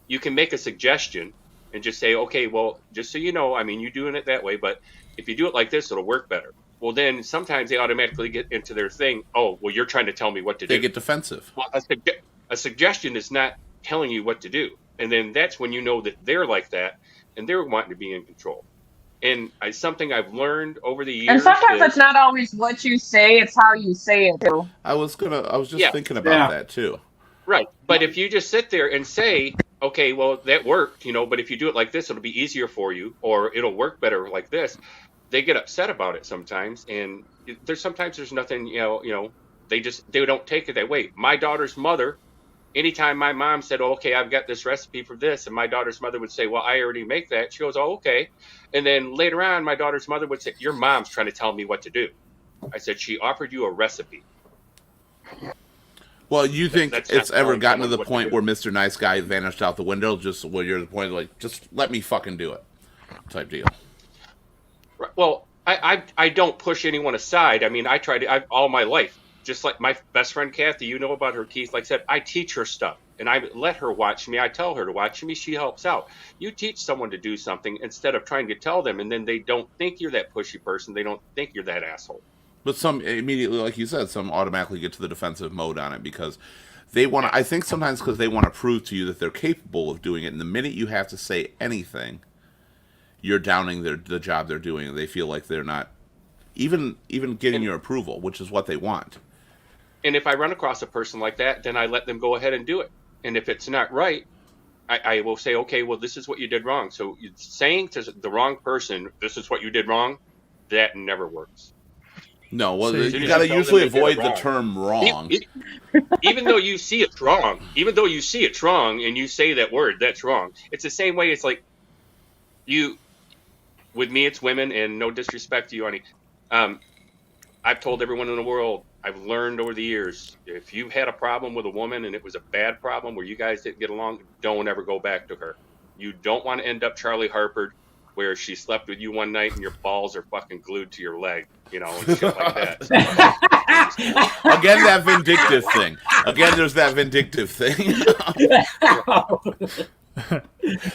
you can make a suggestion and just say, okay, well, just so you know, I mean, you're doing it that way, but if you do it like this, it'll work better. Well, then sometimes they automatically get into their thing. Oh, well, you're trying to tell me what to do. they get defensive. Well, a suggestion is not telling you what to do. And then that's when you know that they're like that and they're wanting to be in control. And something I've learned over the years. And sometimes is, it's not always what you say, it's how you say it too. I was just Yeah. thinking about Yeah. that too. Right. But if you just sit there and say, okay, well, that worked, but if you do it like this, it'll be easier for you, or it'll work better like this, they get upset about it sometimes. And there's nothing, they don't take it that way. My daughter's mother anytime my mom said, oh, okay, I've got this recipe for this, and my daughter's mother would say, well, I already make that. She goes, oh, okay. And then later on, my daughter's mother would say, your mom's trying to tell me what to do. I said, she offered you a recipe. Well, you think That's not it's ever telling gotten to someone the what to point do. where Mr. Nice Guy vanished out the window, just where you're at the point like, just let me fucking do it, type deal. Right. Well, I don't push anyone aside. I mean, I try to all my life. Just like my best friend Kathy, you know about her, Keith. Like I said, I teach her stuff, and I let her watch me. I tell her to watch me. She helps out. You teach someone to do something instead of trying to tell them, and then they don't think you're that pushy person. They don't think you're that asshole. But some immediately, like you said, some automatically get to the defensive mode on it because they want to. I think sometimes because they want to prove to you that they're capable of doing it. And the minute you have to say anything, you're downing the job they're doing, and they feel like they're not even getting And your approval, which is what they want. and if I run across a person like that, then I let them go ahead and do it. And if it's not right, I will say, okay, well, this is what you did wrong. So saying to the wrong person, this is what you did wrong, that never works. No, well, So you soon as got to you tell them usually they did it avoid the wrong. term wrong. Even though you see it's wrong, and you say that word, that's wrong. It's the same way. It's like you, with me, it's women, and no disrespect to you, honey. I've told everyone in the world, I've learned over the years, if you've had a problem with a woman and it was a bad problem where you guys didn't get along, don't ever go back to her. You don't want to end up Charlie Harper, where she slept with you one night and your balls are fucking glued to your leg, and shit like that. Again, that vindictive thing. Again, there's that vindictive thing.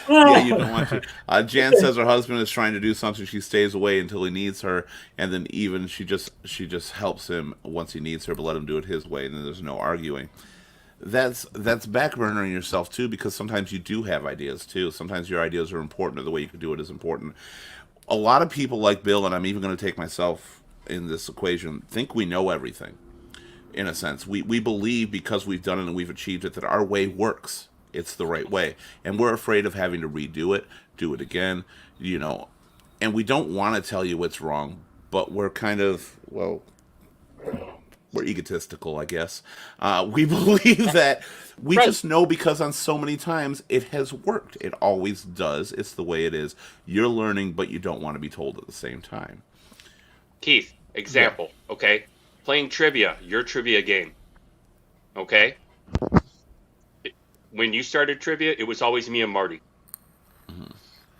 Yeah, you don't want to. Jan says her husband is trying to do something. She stays away until he needs her, and then even she just helps him once he needs her, but let him do it his way, and then there's no arguing. That's backburnering yourself too, because sometimes you do have ideas too. Sometimes your ideas are important, or the way you can do it is important. A lot of people like Bill, and I'm even going to take myself in this equation, think we know everything. In a sense, we believe because we've done it and we've achieved it that our way works. It's the right way, and we're afraid of having to redo it, do it again, and we don't want to tell you what's wrong, but we're kind of, well, we're egotistical, I guess. We believe that we Right. just know because on so many times it has worked. It always does. It's the way it is. You're learning, but you don't want to be told at the same time. Keith, example, okay? Playing trivia, your trivia game, okay? When you started trivia, it was always me and Marty.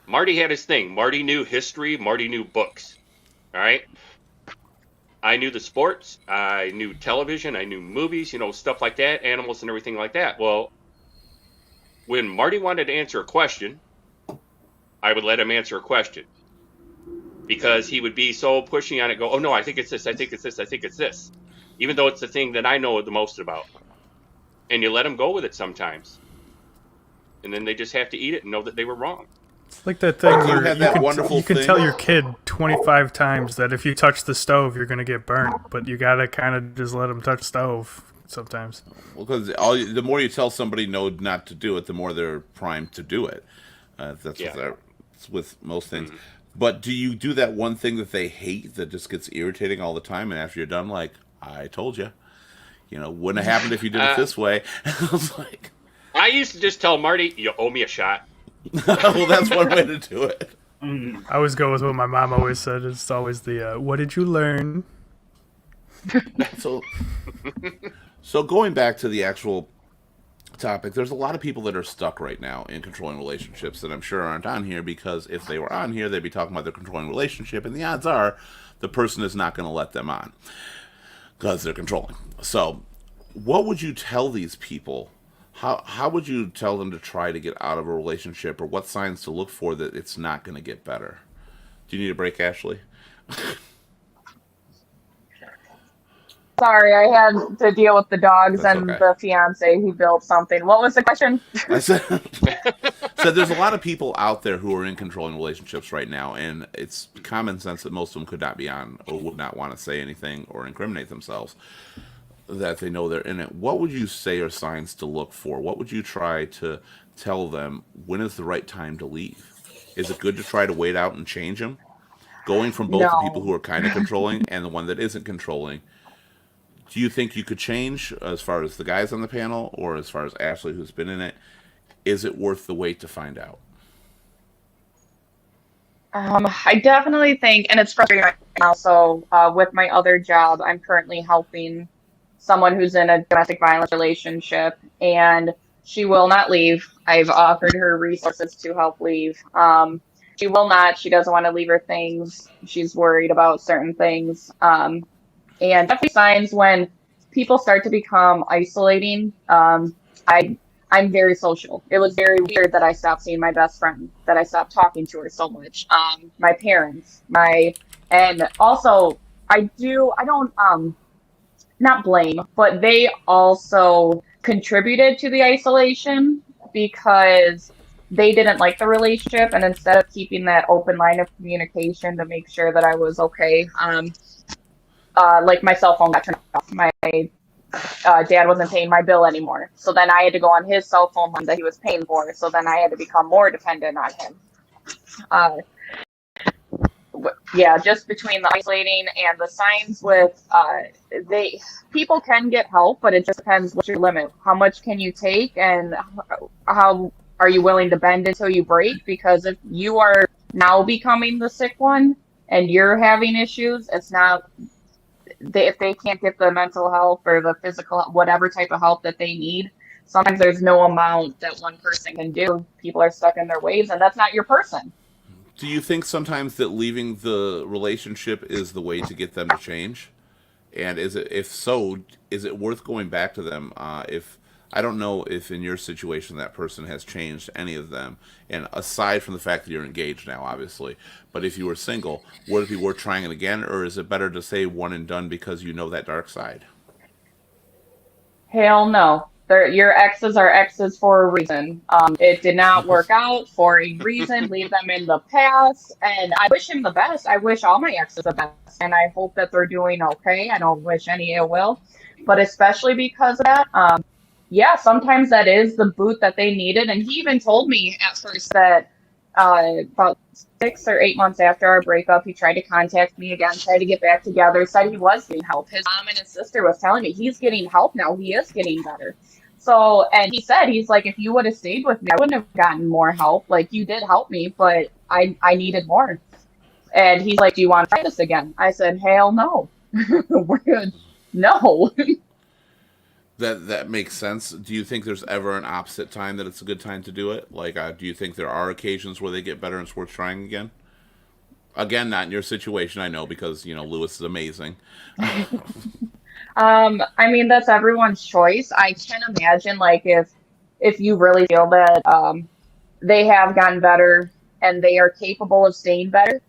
Marty had his thing. Marty knew history. Marty knew books. All right? I knew the sports. I knew television. I knew movies, stuff like that, animals and everything like that. Well, when Marty wanted to answer a question, I would let him answer a question. Because he would be so pushy on it, go, oh, no, I think it's this, I think it's this, I think it's this. Even though it's the thing that I know the most about. And you let them go with it sometimes. And then they just have to eat it and know that they were wrong. It's like that thing You where had that wonderful you can thing. tell your kid 25 times that if you touch the stove, you're going to get burnt, but you got to kind of just let them touch the stove sometimes. Well, because the more you tell somebody no not to do it, the more they're primed to do it. That's Yeah. it's with most things. But do you do that one thing that they hate that just gets irritating all the time, and after you're done, like, I told you, wouldn't have happened if you did it this way. I was like, I used to just tell Marty, you owe me a shot. well, that's one way to do it. I always go with what my mom always said. It's always the, what did you learn? So, so going back to the actual topic, there's a lot of people that are stuck right now in controlling relationships that I'm sure aren't on here, because if they were on here, they'd be talking about their controlling relationship, and the odds are the person is not going to let them on because they're controlling. So, what would you tell these people? How would you tell them to try to get out of a relationship, or what signs to look for that it's not going to get better? Do you need a break, Ashley? Sorry, I had to deal with the dogs That's and okay. the fiance. He built something. What was the question? I said, so there's a lot of people out there who are in controlling relationships right now, and it's common sense that most of them could not be on or would not want to say anything or incriminate themselves, that they know they're in it. What would you say are signs to look for? What would you try to tell them? When is the right time to leave? Is it good to try to wait out and change them? Going from both the No. people who are kind of controlling and the one that isn't controlling, Do you think you could change as far as the guys on the panel or as far as Ashley who's been in it? Is it worth the wait to find out? I definitely think, and it's frustrating right now. So, with my other job, I'm currently helping someone who's in a domestic violence relationship, and she will not leave. I've offered her resources to help leave. She will not. She doesn't want to leave her things. She's worried about certain things. And definitely signs when people start to become isolating. I'm very social. It was very weird that I stopped seeing my best friend, that I stopped talking to her so much. My parents, and also I don't, not blame, but they also contributed to the isolation because they didn't like the relationship. And instead of keeping that open line of communication to make sure that I was okay, like my cell phone got turned off. My dad wasn't paying my bill anymore. So then I had to go on his cell phone line that he was paying for. So then I had to become more dependent on him. Uh, yeah, just between the isolating and the signs with people can get help, but it just depends what's your limit. How much can you take, and how are you willing to bend until you break? Because if you are now becoming the sick one and you're having issues, it's not if they can't get the mental health or the physical, whatever type of help that they need, sometimes there's no amount that one person can do. People are stuck in their ways, and that's not your person. Do you think sometimes that leaving the relationship is the way to get them to change? And if so, is it worth going back to them? If I don't know if in your situation that person has changed any of them, and aside from the fact that you're engaged now, obviously, but if you were single, would it be worth trying it again, or is it better to say one and done because you know that dark side? Hell no. Your exes are exes for a reason. It did not work out for a reason. Leave them in the past. And I wish him the best. I wish all my exes the best. And I hope that they're doing okay. I don't wish any ill will. But especially because of that, yeah, sometimes that is the boot that they needed. And he even told me at first that about 6 or 8 months after our breakup, he tried to contact me again, tried to get back together, said he was getting help. His mom and his sister was telling me he's getting help now. He is getting better. So, and he said, he's like, if you would have stayed with me, I wouldn't have gotten more help. Like, you did help me, but I needed more. And he's like, do you want to try this again? I said, hell no. We're good. No. That makes sense. Do you think there's ever an opposite time that it's a good time to do it? Like, do you think there are occasions where they get better and it's worth trying again? Again, not in your situation, I know, because, Lewis is amazing. I mean, that's everyone's choice. I can imagine, like, if you really feel that they have gotten better and they are capable of staying better,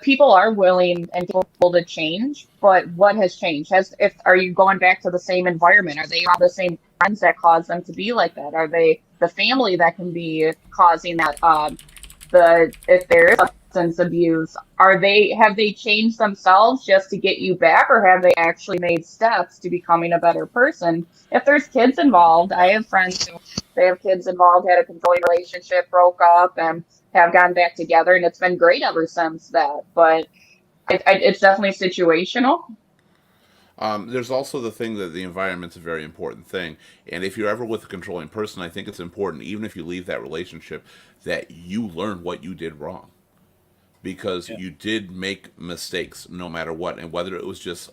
people are willing and capable to change. But what has changed? Are you going back to the same environment? Are they all the same friends that cause them to be like that? Are they the family that can be causing that? If there is substance abuse, have they changed themselves just to get you back, or have they actually made steps to becoming a better person? If there's kids involved, I have friends who they have kids involved, had a controlling relationship, broke up, and have gotten back together, and it's been great ever since that. But it's definitely situational. There's also the thing that the environment's a very important thing. And if you're ever with a controlling person, I think it's important, even if you leave that relationship, that you learn what you did wrong. Because you did make mistakes no matter what. And whether it was just,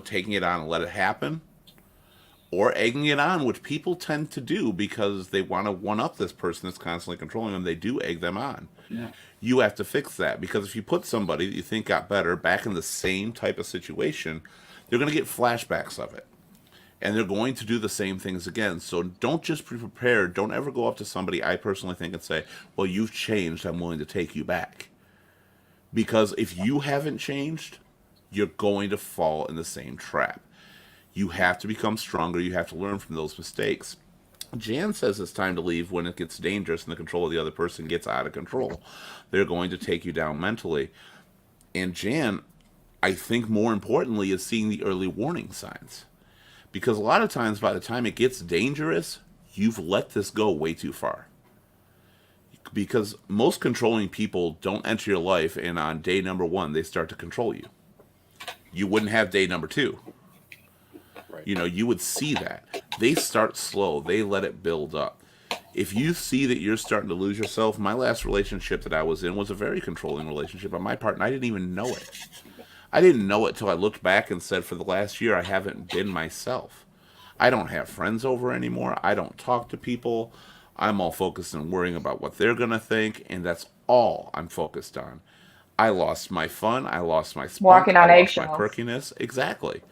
taking it on and let it happen, or egging it on, which people tend to do because they want to one-up this person that's constantly controlling them. They do egg them on. Yeah. You have to fix that, because if you put somebody that you think got better back in the same type of situation, they're going to get flashbacks of it. And they're going to do the same things again. So don't just be prepared. Don't ever go up to somebody, I personally think, and say, well, you've changed. I'm willing to take you back. Because if you haven't changed, you're going to fall in the same trap. You have to become stronger. You have to learn from those mistakes. Jan says it's time to leave when it gets dangerous and the control of the other person gets out of control. They're going to take you down mentally. And Jan, I think more importantly, is seeing the early warning signs. Because a lot of times by the time it gets dangerous, you've let this go way too far. Because most controlling people don't enter your life and on day number 1 they start to control you. You wouldn't have day number 2. Right. You know, you would see that. They start slow, they let it build up. If you see that you're starting to lose yourself, my last relationship that I was in was a very controlling relationship on my part, and I didn't even know it. I didn't know it till I looked back and said, for the last year, I haven't been myself. I don't have friends over anymore. I don't talk to people. I'm all focused on worrying about what they're going to think, and that's all I'm focused on. I lost my fun. I lost my spunk. Walking I on lost my eggshells. perkiness. Exactly.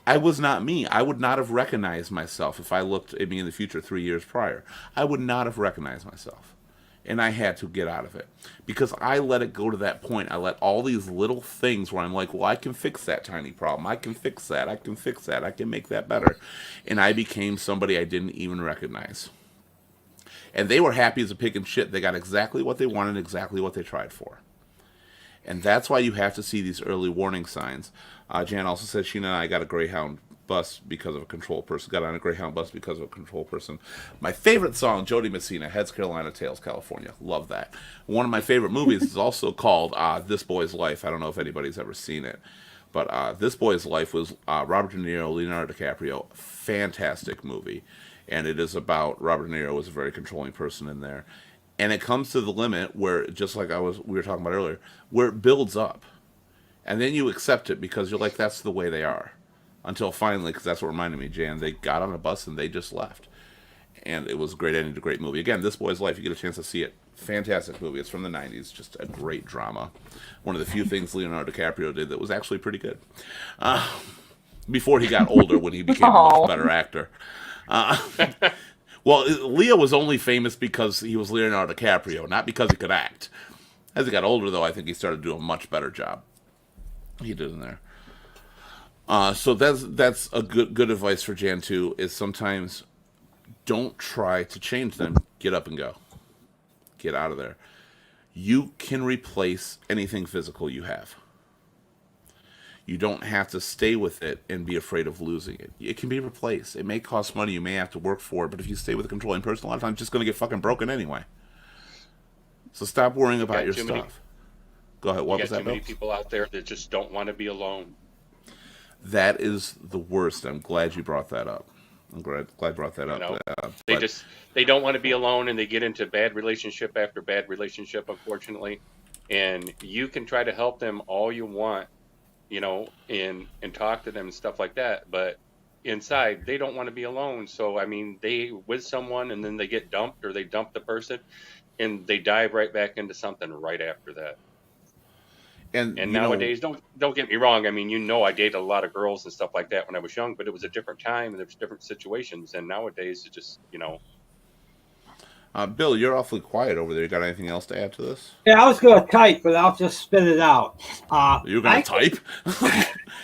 I was not me. I would not have recognized myself if I looked at me in the future 3 years prior. I would not have recognized myself. And I had to get out of it because I let it go to that point. I let all these little things where I'm like, well, I can fix that tiny problem. I can fix that. I can fix that. I can make that better. And I became somebody I didn't even recognize. And they were happy as a pig in shit. They got exactly what they wanted, exactly what they tried for. And that's why you have to see these early warning signs. Jan also said Sheena and I got a Greyhound bus because of a control person. Got on a Greyhound bus because of a control person. My favorite song, Jody Messina, Heads Carolina, Tails California. Love that. One of my favorite movies is also called This Boy's Life. I don't know if anybody's ever seen it. But This Boy's Life was Robert De Niro, Leonardo DiCaprio. Fantastic movie. And it is about Robert De Niro was a very controlling person in there. And it comes to the limit where, just like we were talking about earlier, where it builds up. And then you accept it because you're like, that's the way they are. Until finally, because that's what reminded me, Jan, they got on a bus and they just left. And it was a great ending to a great movie. Again, This Boy's Life, you get a chance to see it. Fantastic movie. It's from the 90s. Just a great drama. One of the few things Leonardo DiCaprio did that was actually pretty good. Before he got older, when he became a Aw. much better actor. Well, Leo was only famous because he was Leonardo DiCaprio, not because he could act. As he got older, though, I think he started to do a much better job. He did in there. So that's a good advice for Jan too. Is sometimes don't try to change them. Get up and go. Get out of there. You can replace anything physical you have. You don't have to stay with it and be afraid of losing it. It can be replaced. It may cost money. You may have to work for it. But if you stay with a controlling person, a lot of times it's just going to get fucking broken anyway. So stop worrying about your too many- stuff. Go ahead. What You was got that, too many Bill? people out there that just don't want to be alone. That is the worst. I'm glad you brought that up. I'm glad you brought that up. know, But They don't want to be alone, and they get into bad relationship after bad relationship, unfortunately. And you can try to help them all you want, and talk to them and stuff like that. But inside, they don't want to be alone. So I mean, they with someone, and then they get dumped, or they dump the person, and they dive right back into something right after that. and And you know, nowadays, don't get me wrong. I mean, I dated a lot of girls and stuff like that when I was young, but it was a different time and there was different situations. And nowadays, it just, Bill, you're awfully quiet over there. You got anything else to add to this? Yeah, I was going to type, but I'll just spit it out. You're gonna I- type.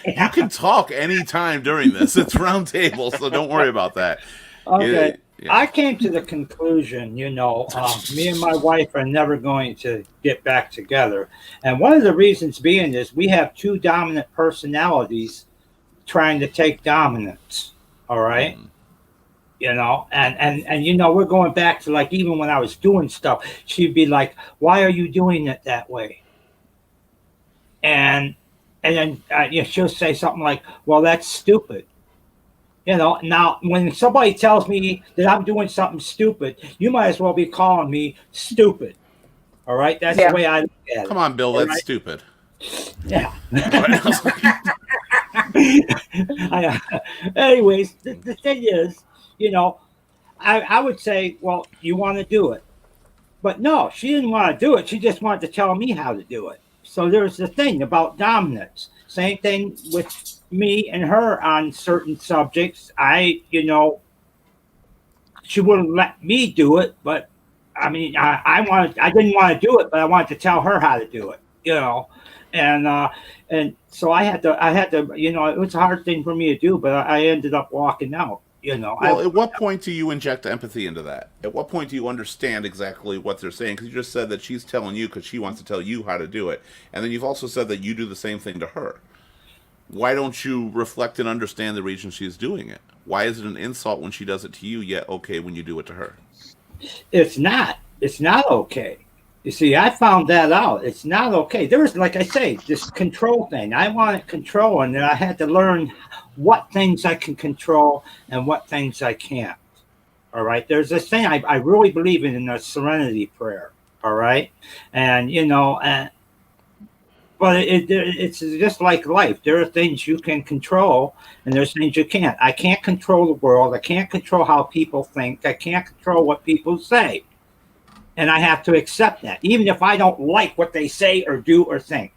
You can talk anytime during this. It's round table, so don't worry about that. Okay. Yeah. I came to the conclusion, me and my wife are never going to get back together. And one of the reasons being is we have two dominant personalities trying to take dominance. All right. And we're going back to like even when I was doing stuff, she'd be like, "Why are you doing it that way?" And then she'll say something like, "Well, that's stupid." Now when somebody tells me that I'm doing something stupid, you might as well be calling me stupid. All right, that's Yeah. the way I look at it. Come on, Bill. That's Right. stupid. Yeah. Anyways, the thing is, I would say, well, you want to do it. But no, she didn't want to do it. She just wanted to tell me how to do it. So there's the thing about dominance. Same thing with me and her on certain subjects. She wouldn't let me do it, but I mean, I didn't want to do it, but I wanted to tell her how to do it, and so I had to, it was a hard thing for me to do, but I ended up walking out, Well, at what point do you inject empathy into that? At what point do you understand exactly what they're saying? Because you just said that she's telling you because she wants to tell you how to do it. And then you've also said that you do the same thing to her. Why don't you reflect and understand the reason she's doing it? Why is it an insult when she does it to you, yet okay when you do it to her? It's not okay. You see, I found that out. It's not okay. There's, like I say, this control thing. I wanted control, and then I had to learn what things I can control and what things I can't. All right. There's this thing I really believe in the serenity prayer. All right. And, but it's just like life. There are things you can control, and there's things you can't. I can't control the world. I can't control how people think. I can't control what people say. And I have to accept that, even if I don't like what they say or do or think.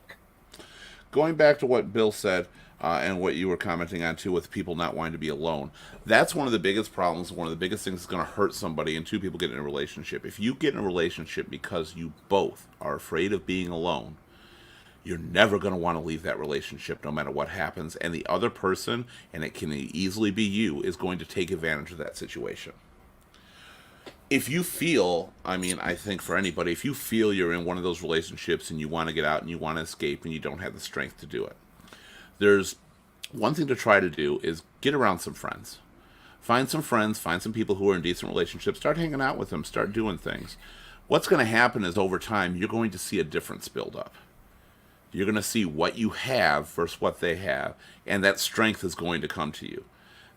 Going back to what Bill said, and what you were commenting on too, with people not wanting to be alone, that's one of the biggest problems. One of the biggest things that's going to hurt somebody, and two people get in a relationship. If you get in a relationship because you both are afraid of being alone, you're never going to want to leave that relationship no matter what happens. And the other person, and it can easily be you, is going to take advantage of that situation. If you feel, I mean, I think for anybody, if you feel you're in one of those relationships and you want to get out and you want to escape and you don't have the strength to do it, there's one thing to try to do is get around some friends. Find some friends, find some people who are in decent relationships, start hanging out with them, start doing things. What's going to happen is over time, you're going to see a difference build up. You're going to see what you have versus what they have, and that strength is going to come to you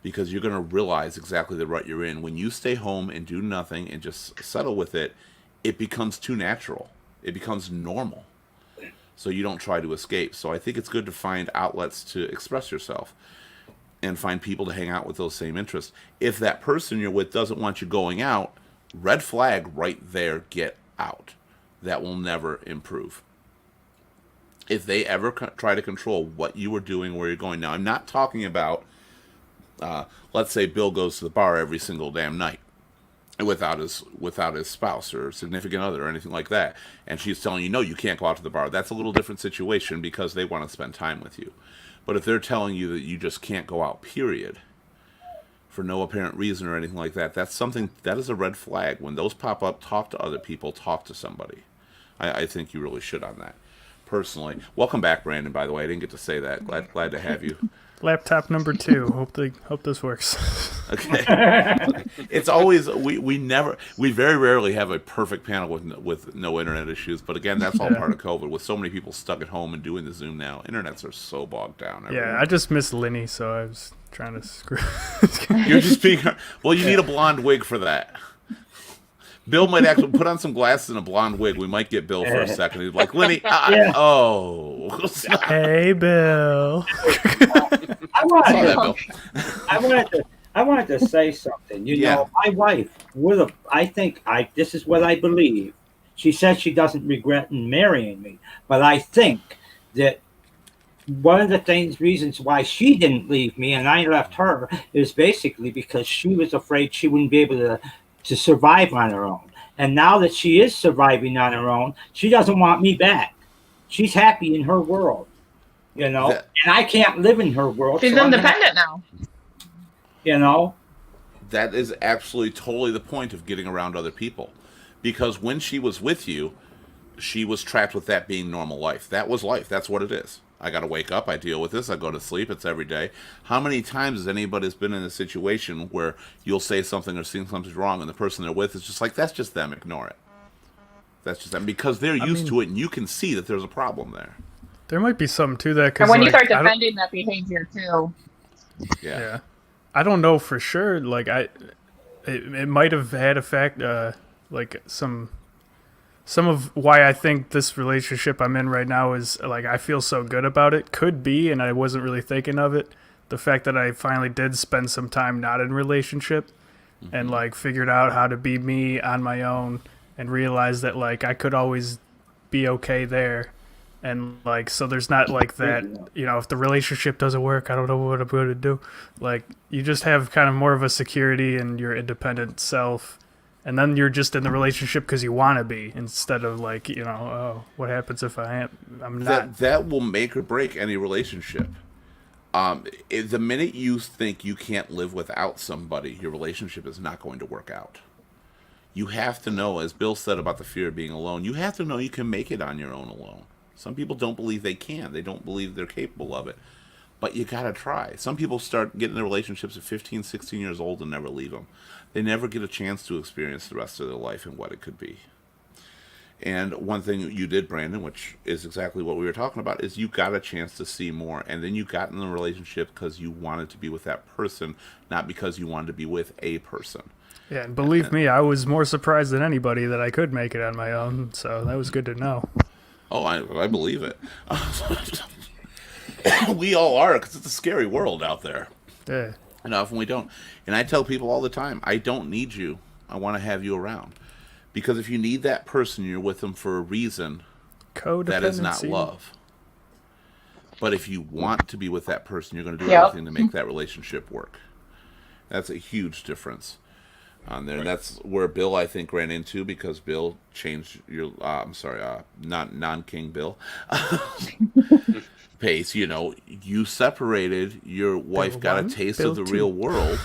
because you're going to realize exactly the rut you're in. When you stay home and do nothing and just settle with it, it becomes too natural. It becomes normal. So you don't try to escape. So I think it's good to find outlets to express yourself and find people to hang out with those same interests. If that person you're with doesn't want you going out, red flag right there, get out. That will never improve. If they ever try to control what you are doing, where you're going. Now, I'm not talking about, let's say Bill goes to the bar every single damn night without his spouse or significant other or anything like that, and she's telling you, no, you can't go out to the bar. That's a little different situation because they want to spend time with you. But if they're telling you that you just can't go out, period, for no apparent reason or anything like that, that is a red flag. When those pop up, talk to other people, talk to somebody. I think you really should on that. Personally, welcome back, Brandon. By the way, I didn't get to say that. Glad to have you. Laptop number 2. Hope this works. Okay. It's always we very rarely have a perfect panel with no internet issues. But again, that's all part of COVID. With so many people stuck at home and doing the Zoom now, internets are so bogged down. Yeah, I just miss Linny, so I was trying to screw. You're just being well. You need a blonde wig for that. Bill might actually put on some glasses and a blonde wig. We might get Bill for a second. He's like, Lenny, oh. Hey, Bill. I wanted to say something. You know, my wife would have. This is what I believe. She says she doesn't regret in marrying me, but I think that one of the reasons why she didn't leave me and I left her is basically because she was afraid she wouldn't be able to survive on her own. And now that she is surviving on her own, she doesn't want me back. She's happy in her world, and I can't live in her world. She's independent now. That is absolutely totally the point of getting around other people. Because when she was with you, she was trapped with that being normal life. That was life. That's what it is. I got to wake up. I deal with this. I go to sleep. It's every day. How many times has anybody been in a situation where you'll say something or see something's wrong and the person they're with is just like, that's just them. Ignore it. That's just them. Because they're used to it and you can see that there's a problem there. There might be something to that. And when you start defending that behavior too. Yeah. I don't know for sure. It might have had a fact, some of why I think this relationship I'm in right now is I feel so good about it could be, and I wasn't really thinking of it, the fact that I finally did spend some time not in a relationship and figured out how to be me on my own and realized that I could always be okay there. And so there's not that, if the relationship doesn't work, I don't know what I'm going to do. You just have kind of more of a security in your independent self. And then you're just in the relationship because you want to be, instead of what happens if I'm not? That will make or break any relationship. The minute you think you can't live without somebody, your relationship is not going to work out. You have to know, as Bill said about the fear of being alone, you have to know you can make it on your own alone. Some people don't believe they can. They don't believe they're capable of it. But you got to try. Some people start getting in relationships at 15, 16 years old and never leave them. They never get a chance to experience the rest of their life and what it could be. And one thing you did, Brandon, which is exactly what we were talking about, is you got a chance to see more. And then you got in the relationship because you wanted to be with that person, not because you wanted to be with a person. Yeah, and believe me, I was more surprised than anybody that I could make it on my own, so that was good to know. Oh, I believe it. We all are, because it's a scary world out there. Yeah. And often we don't. And I tell people all the time, I don't need you. I want to have you around. Because if you need that person, you're with them for a reason. Codependency. That is not love. But if you want to be with that person, you're going to do Yep. everything to make that relationship work. That's a huge difference on there. And that's where Bill, I think, ran into, because Bill changed your, non-King Bill. Pace, you separated, your wife got a one, taste Bill of the two. real world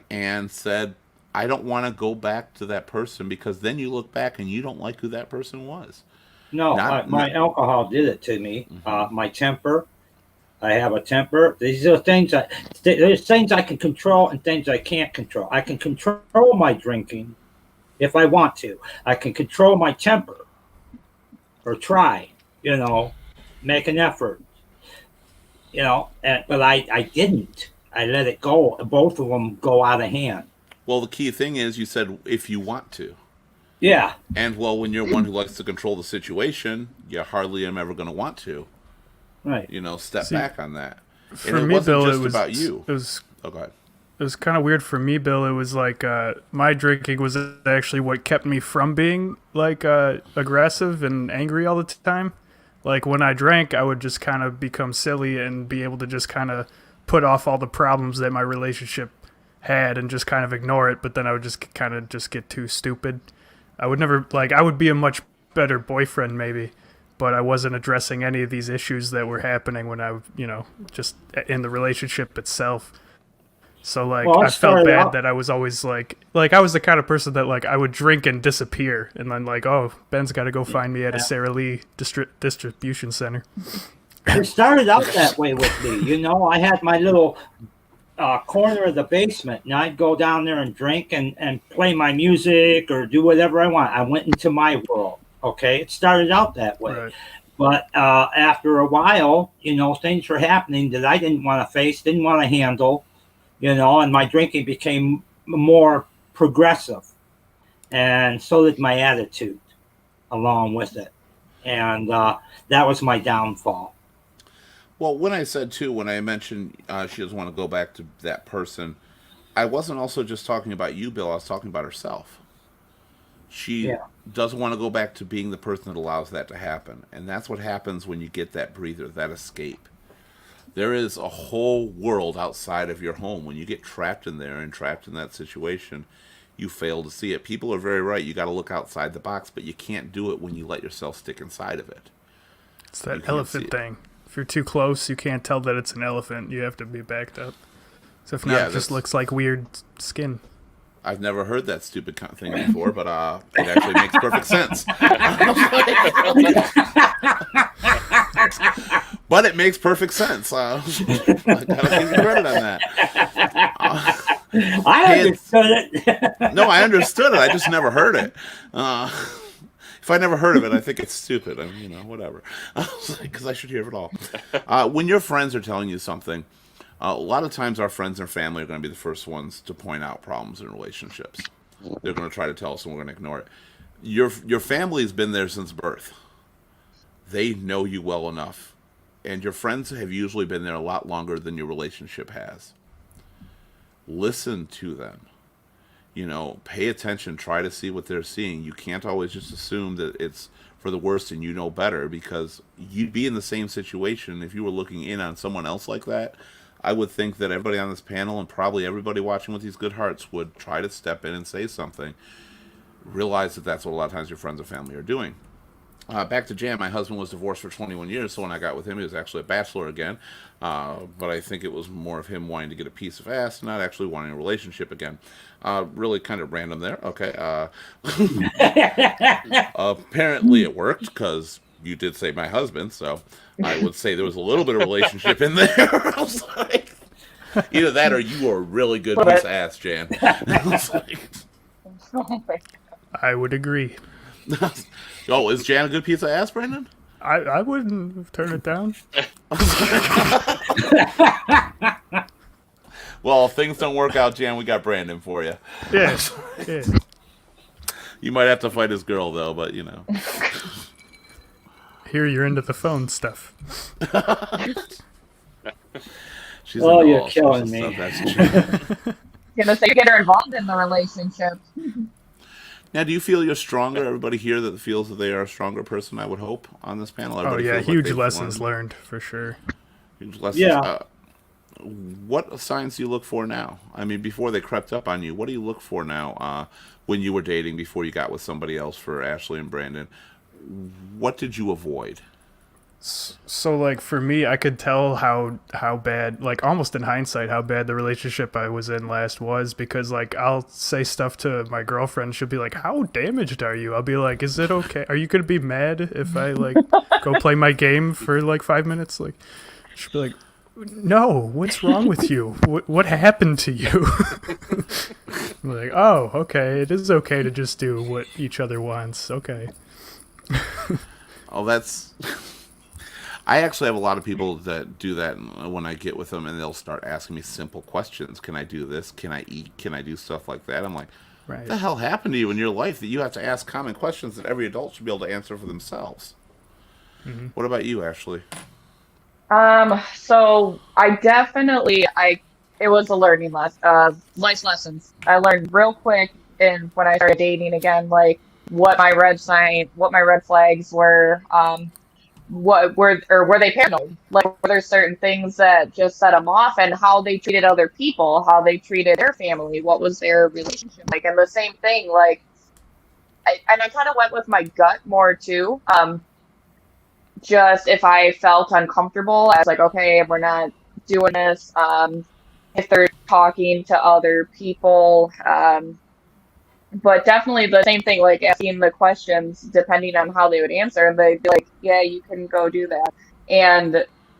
and said, I don't want to go back to that person, because then you look back and you don't like who that person was. No, Not- my not- alcohol did it to me. My temper. I have a temper. These are things there's things I can control and things I can't control. I can control my drinking if I want to. I can control my temper, or try, make an effort, but I didn't. I let it go. Both of them go out of hand. Well, the key thing is you said if you want to. Yeah. And, well, when you're one who likes to control the situation, you hardly am ever going to want to, Right. step See, back on that. For And it me, wasn't Bill, just it was about you. It was Oh, go ahead. it was kind of weird for me, Bill. It was like my drinking was actually what kept me from being like aggressive and angry all the time. Like when I drank, I would just kind of become silly and be able to just kind of put off all the problems that my relationship had and just kind of ignore it. But then I would just kind of just get too stupid. I would never I would be a much better boyfriend maybe, but I wasn't addressing any of these issues that were happening when I, just in the relationship itself. So Well, I I felt started bad out- that I was always like I was the kind of person that I would drink and disappear, and then oh, Ben's got to go find me at a Sara Lee distribution center. It started out that way with me. I had my little corner of the basement, and I'd go down there and drink and play my music or do whatever I want. I went into my world. Okay, it started out that way. Right. But after a while, things were happening that I didn't want to face, didn't want to handle, and my drinking became more progressive. And so did my attitude along with it. And that was my downfall. Well, when I said, too, when I mentioned she doesn't want to go back to that person, I wasn't also just talking about you, Bill. I was talking about herself. She Yeah. doesn't want to go back to being the person that allows that to happen. And that's what happens when you get that breather, that escape. There is a whole world outside of your home. When you get trapped in there and trapped in that situation, you fail to see it. People are very right. You got to look outside the box, but you can't do it when you let yourself stick inside of it. It's You that can't elephant see it. thing. If you're too close, you can't tell that it's an elephant. You have to be backed up. So if not, Yeah, it just that's- looks like weird skin. I've never heard that stupid thing before, but it actually makes perfect sense. But it makes perfect sense. I gotta give you credit on that. I Hey, understood it. No, I understood it. I just never heard it. If I never heard of it, I think it's stupid. Whatever. Because I should hear it all. When your friends are telling you something, a lot of times our friends and family are going to be the first ones to point out problems in relationships. They're going to try to tell us, and we're going to ignore it. Your family's been there since birth. They know you well enough. And your friends have usually been there a lot longer than your relationship has. Listen to them. Pay attention, try to see what they're seeing. You can't always just assume that it's for the worst and you know better, because you'd be in the same situation if you were looking in on someone else like that. I would think that everybody on this panel and probably everybody watching with these good hearts would try to step in and say something. Realize that that's what a lot of times your friends and family are doing. Back to Jan, my husband was divorced for 21 years, so when I got with him, he was actually a bachelor again. But I think it was more of him wanting to get a piece of ass, not actually wanting a relationship again. Really kind of random there. Okay. Apparently it worked, because you did say my husband, so I would say there was a little bit of relationship in there. I was like, either that or you were a really good piece of ass, Jan. I was like, Oh my I would agree. Oh, is Jan a good piece of ass, Brandon? I wouldn't turn it down. Well, if things don't work out, Jan, we got Brandon for you. Yeah. Yeah. You might have to fight his girl, though, but you know. Here you're into the phone stuff. She's Oh, into you're all sorts killing of me. stuff, that's true. Gonna say get her involved in the relationship. Now, do you feel you're stronger? Everybody here that feels that they are a stronger person, I would hope, on this panel. Oh Everybody yeah, feels like huge they've lessons learned for sure. Huge lessons. Yeah. What signs do you look for now? I mean, before they crept up on you, what do you look for now when you were dating before you got with somebody else for Ashley and Brandon? What did you avoid? So like for me, I could tell how bad, like almost in hindsight, how bad the relationship I was in last was, because like I'll say stuff to my girlfriend, she'll be like, "How damaged are you?" I'll be like, "Is it okay? Are you gonna be mad if I like go play my game for like 5 minutes?" Like she'll be like, "No, what's wrong with you? What happened to you?" I'm like, "Oh, okay, it is okay to just do what each other wants." Okay. Oh, that's. I actually have a lot of people that do that when I get with them, and they'll start asking me simple questions. Can I do this? Can I eat? Can I do stuff like that? I'm like, Right. what the hell happened to you in your life that you have to ask common questions that every adult should be able to answer for themselves? Mm-hmm. What about you, Ashley? So I definitely, it was a learning life lessons. I learned real quick when I started dating again, like what my red flags were, were they paranoid? Like, were there certain things that just set them off, and how they treated other people, how they treated their family, what was their relationship like? And the same thing, like, I kind of went with my gut more too. Just if I felt uncomfortable, I was like, okay, we're not doing this. If they're talking to other people, but definitely the same thing, like asking the questions depending on how they would answer, and they'd be like, yeah, you can go do that. And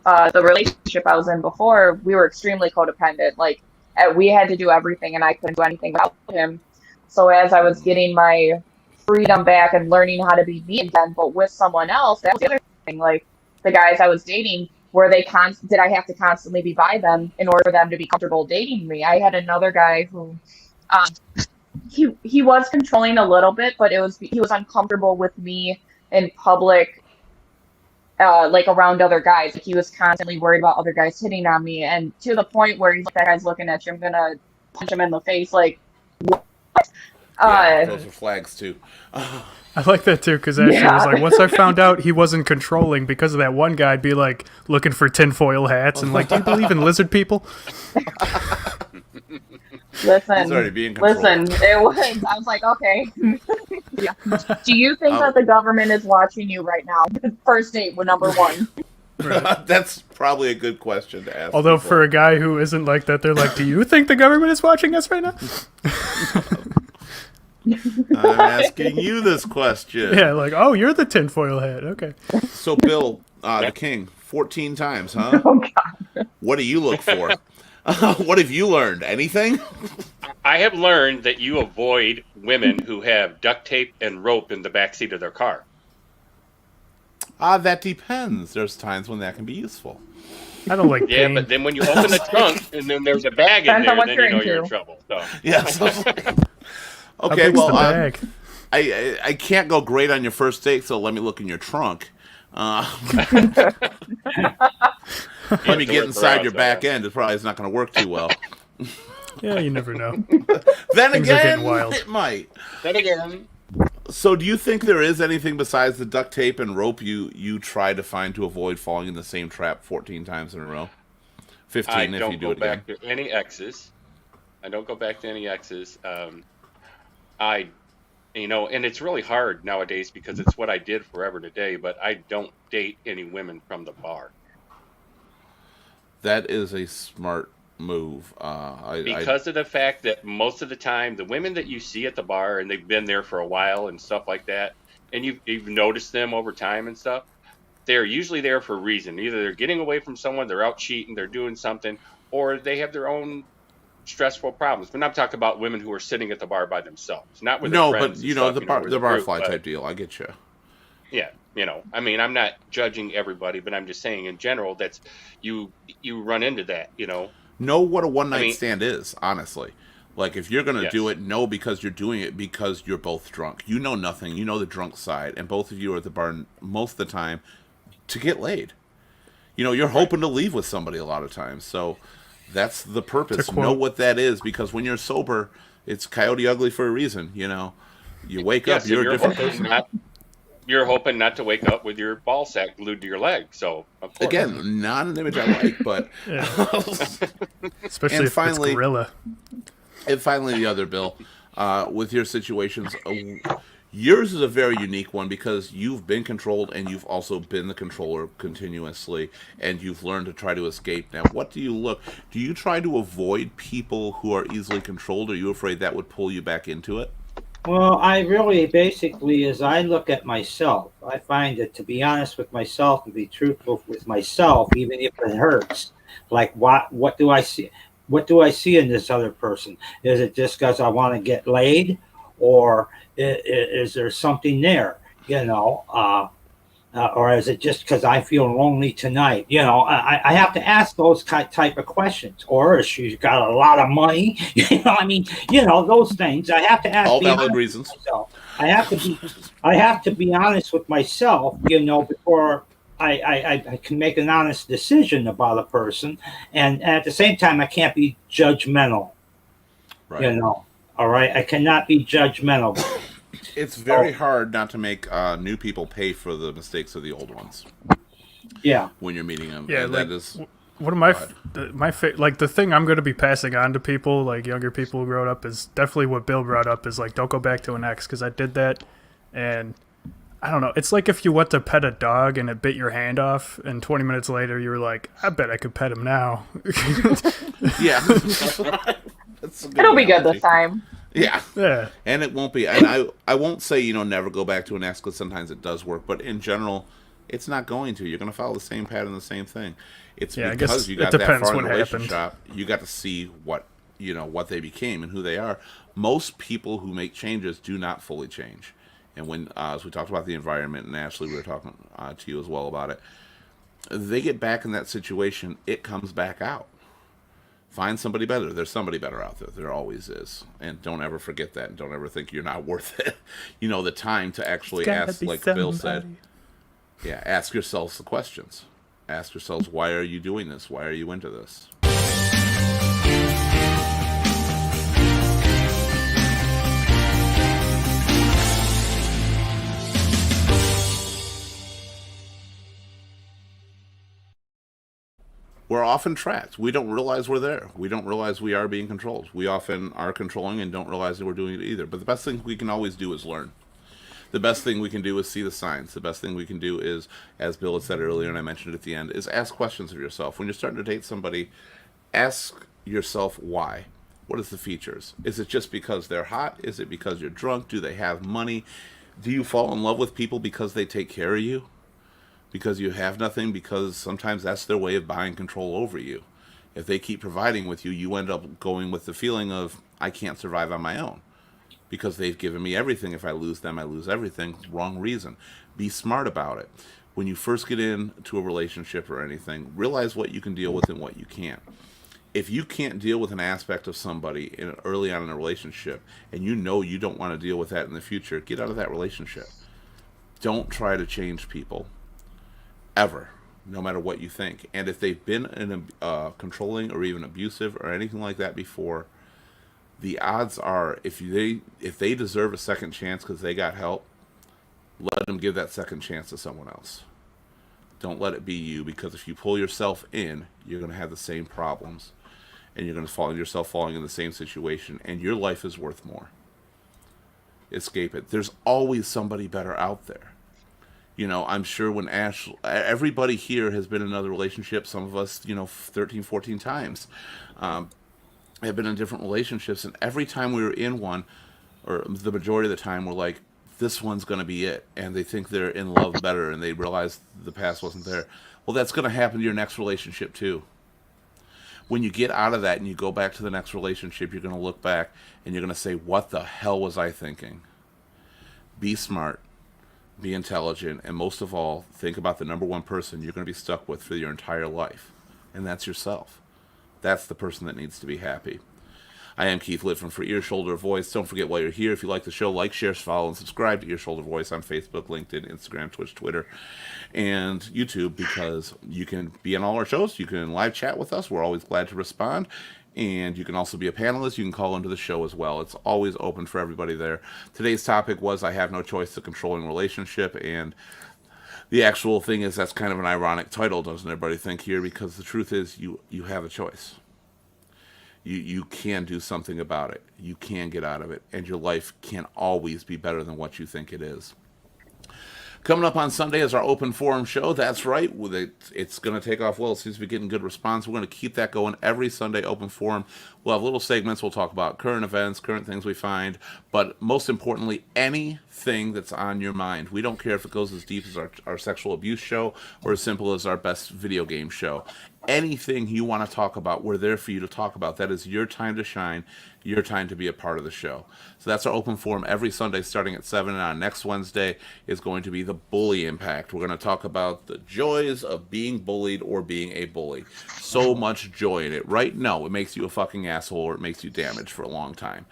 the relationship I was in before, we were extremely codependent. Like, we had to do everything, and I couldn't do anything without him. So as I was getting my freedom back and learning how to be me again, but with someone else, that was the other thing. Like, the guys I was dating, did I have to constantly be by them in order for them to be comfortable dating me? I had another guy who, he was controlling a little bit, but he was uncomfortable with me in public, like around other guys. Like, he was constantly worried about other guys hitting on me, and to the point where he's like, "That guy's looking at you. I'm gonna punch him in the face." Like, what? Yeah, those are flags too. I like that too, because Ashley was like, once I found out he wasn't controlling because of that one guy, I'd be like looking for tinfoil hats and like, do you believe in lizard people? Listen, He's already being controlled. it was. I was like, okay. Yeah. Do you think that the government is watching you right now? First date with number one. That's probably a good question to ask. Although people. for a guy who isn't like that, they're like, do you think the government is watching us right now? I'm asking you this question. Yeah, like, oh, you're the tinfoil hat. Okay. So, Bill, the king, 14 times, huh? Oh God. What do you look for? What have you learned? Anything? I have learned that you avoid women who have duct tape and rope in the backseat of their car. That depends. There's times when that can be useful. I don't like Yeah, pain. but then when you open the trunk and then there's a bag in Depends on there, what then you're you know you're in into. trouble. So. Yes. How Okay, big's well, the bag? I can't go great on your first date, so let me look in your trunk. Let me get inside your back end. It probably is not going to work too well. Yeah, you never know. Then Things are again, getting wild. it might. Then again, So, do you think there is anything besides the duct tape and rope you try to find to avoid falling in the same trap 14 times in a row? 15 I if you don't do go it again. back to any exes. And it's really hard nowadays because it's what I did forever today, but I don't date any women from the bar. That is a smart move. Because of the fact that most of the time, the women that you see at the bar, and they've been there for a while and stuff like that, and you've noticed them over time and stuff, they're usually there for a reason. Either they're getting away from someone, they're out cheating, they're doing something, or they have their own stressful problems. But I'm talking about women who are sitting at the bar by themselves, not with No, their friends. but and you know stuff, the with a group, barfly but- type deal. I get you. Yeah, I mean, I'm not judging everybody, but I'm just saying in general that's you run into that, Know what a one night I mean- stand is, honestly. Like if you're gonna Yes. do it, know because you're doing it because you're both drunk. You know nothing. You know the drunk side, and both of you are at the bar most of the time to get laid. You're hoping to leave with somebody a lot of times. So that's the purpose. To quote- Know what that is because when you're sober, it's Coyote Ugly for a reason. You wake yes, up, you're a different person. You're hoping not to wake up with your ball sack glued to your leg. So of course. Again, not an image I like, but Especially And if finally- it's gorilla. and finally the other Bill, with your situations, yours is a very unique one because you've been controlled and you've also been the controller continuously, and you've learned to try to escape. Now, what do you look? Do you try to avoid people who are easily controlled? Or are you afraid that would pull you back into it? Well, I really basically, as I look at myself, I find that to be honest with myself, to be truthful with myself, even if it hurts, like what do I see? What do I see in this other person? Is it just because I want to get laid, or is there something there? Or is it just because I feel lonely tonight? I have to ask those type of questions. Or is she's got a lot of money? Those things. I have to ask. All be valid honest with reasons. myself. I have to be honest with myself. Before I can make an honest decision about a person, and at the same time, I can't be judgmental. Right. All right, I cannot be judgmental. It's very hard not to make new people pay for the mistakes of the old ones Yeah. when you're meeting them. Yeah, And like that is. one of my like the thing I'm going to be passing on to people, like younger people who grew up, is definitely what Bill brought up. Is like, don't go back to an ex, because I did that, and I don't know. It's like if you went to pet a dog and it bit your hand off, and 20 minutes later you were like, I bet I could pet him now. Yeah. That's a good It'll be good analogy. this time. Yeah. Yeah. And it won't be. And I won't say, never go back to an ex, because sometimes it does work. But in general, it's not going to. You're going to follow the same pattern, the same thing. It's Yeah, I guess because you it got that depends far in the what happened. relationship, you got to see what they became and who they are. Most people who make changes do not fully change. And when, as we talked about the environment, and Ashley, we were talking to you as well about it, they get back in that situation, it comes back out. Find somebody better. There's somebody better out there. There always is. And don't ever forget that. And don't ever think you're not worth it. The time to actually ask, like Bill said. Yeah, ask yourselves the questions. Ask yourselves, why are you doing this? Why are you into this? We're often tracked. We don't realize we're there. We don't realize we are being controlled. We often are controlling and don't realize that we're doing it either. But the best thing we can always do is learn. The best thing we can do is see the signs. The best thing we can do is, as Bill had said earlier, and I mentioned it at the end, is ask questions of yourself. When you're starting to date somebody, ask yourself why. What is the features? Is it just because they're hot? Is it because you're drunk? Do they have money? Do you fall in love with people because they take care of you? Because you have nothing? Because sometimes that's their way of buying control over you. If they keep providing with you, you end up going with the feeling of, I can't survive on my own. Because they've given me everything. If I lose them, I lose everything. Wrong reason. Be smart about it. When you first get into a relationship or anything, realize what you can deal with and what you can't. If you can't deal with an aspect of somebody early on in a relationship, and you don't want to deal with that in the future, get out of that relationship. Don't try to change people. Ever. No matter what you think. And if they've been in controlling or even abusive or anything like that before, the odds are, if they deserve a second chance because they got help, let them give that second chance to someone else. Don't let it be you, because if you pull yourself in, you're going to have the same problems, and you're going to find yourself falling in the same situation, and your life is worth more. Escape it. There's always somebody better out there. I'm sure when everybody here has been in another relationship, some of us, 13, 14 times. Have been in different relationships, and every time we were in one, or the majority of the time, we're like, this one's going to be it, and they think they're in love better, and they realize the past wasn't there. Well, that's going to happen to your next relationship too. when you get out of that and you go back to the next relationship, you're going to look back and you're going to say, what the hell was I thinking? Be smart, be intelligent, and most of all, think about the number one person you're going to be stuck with for your entire life, and that's yourself. That's the person that needs to be happy. I am Keith Litfin for Ear, Shoulder, Voice. Don't forget while you're here, if you like the show, like, share, follow, and subscribe to Ear, Shoulder, Voice on Facebook, LinkedIn, Instagram, Twitch, Twitter, and YouTube, because you can be on all our shows. You can live chat with us. We're always glad to respond. And you can also be a panelist. You can call into the show as well. It's always open for everybody there. Today's topic was I Have No Choice, the Controlling Relationship. And the actual thing is that's kind of an ironic title, doesn't everybody think here? Because the truth is you have a choice. You can do something about it. You can get out of it. And your life can always be better than what you think it is. Coming up on Sunday is our open forum show. That's right. It's going to take off well. It seems to be getting good response. We're going to keep that going every Sunday, open forum. We'll have little segments. We'll talk about current events, current things we find, but most importantly, anything that's on your mind. We don't care if it goes as deep as our sexual abuse show or as simple as our best video game show. Anything you want to talk about, we're there for you to talk about. That is your time to shine, your time to be a part of the show. So that's our open forum every Sunday starting at 7, and on next Wednesday is going to be the bully impact. We're going to talk about the joys of being bullied or being a bully. So much joy in it, right? No, it makes you a fucking asshole or it makes you damaged for a long time.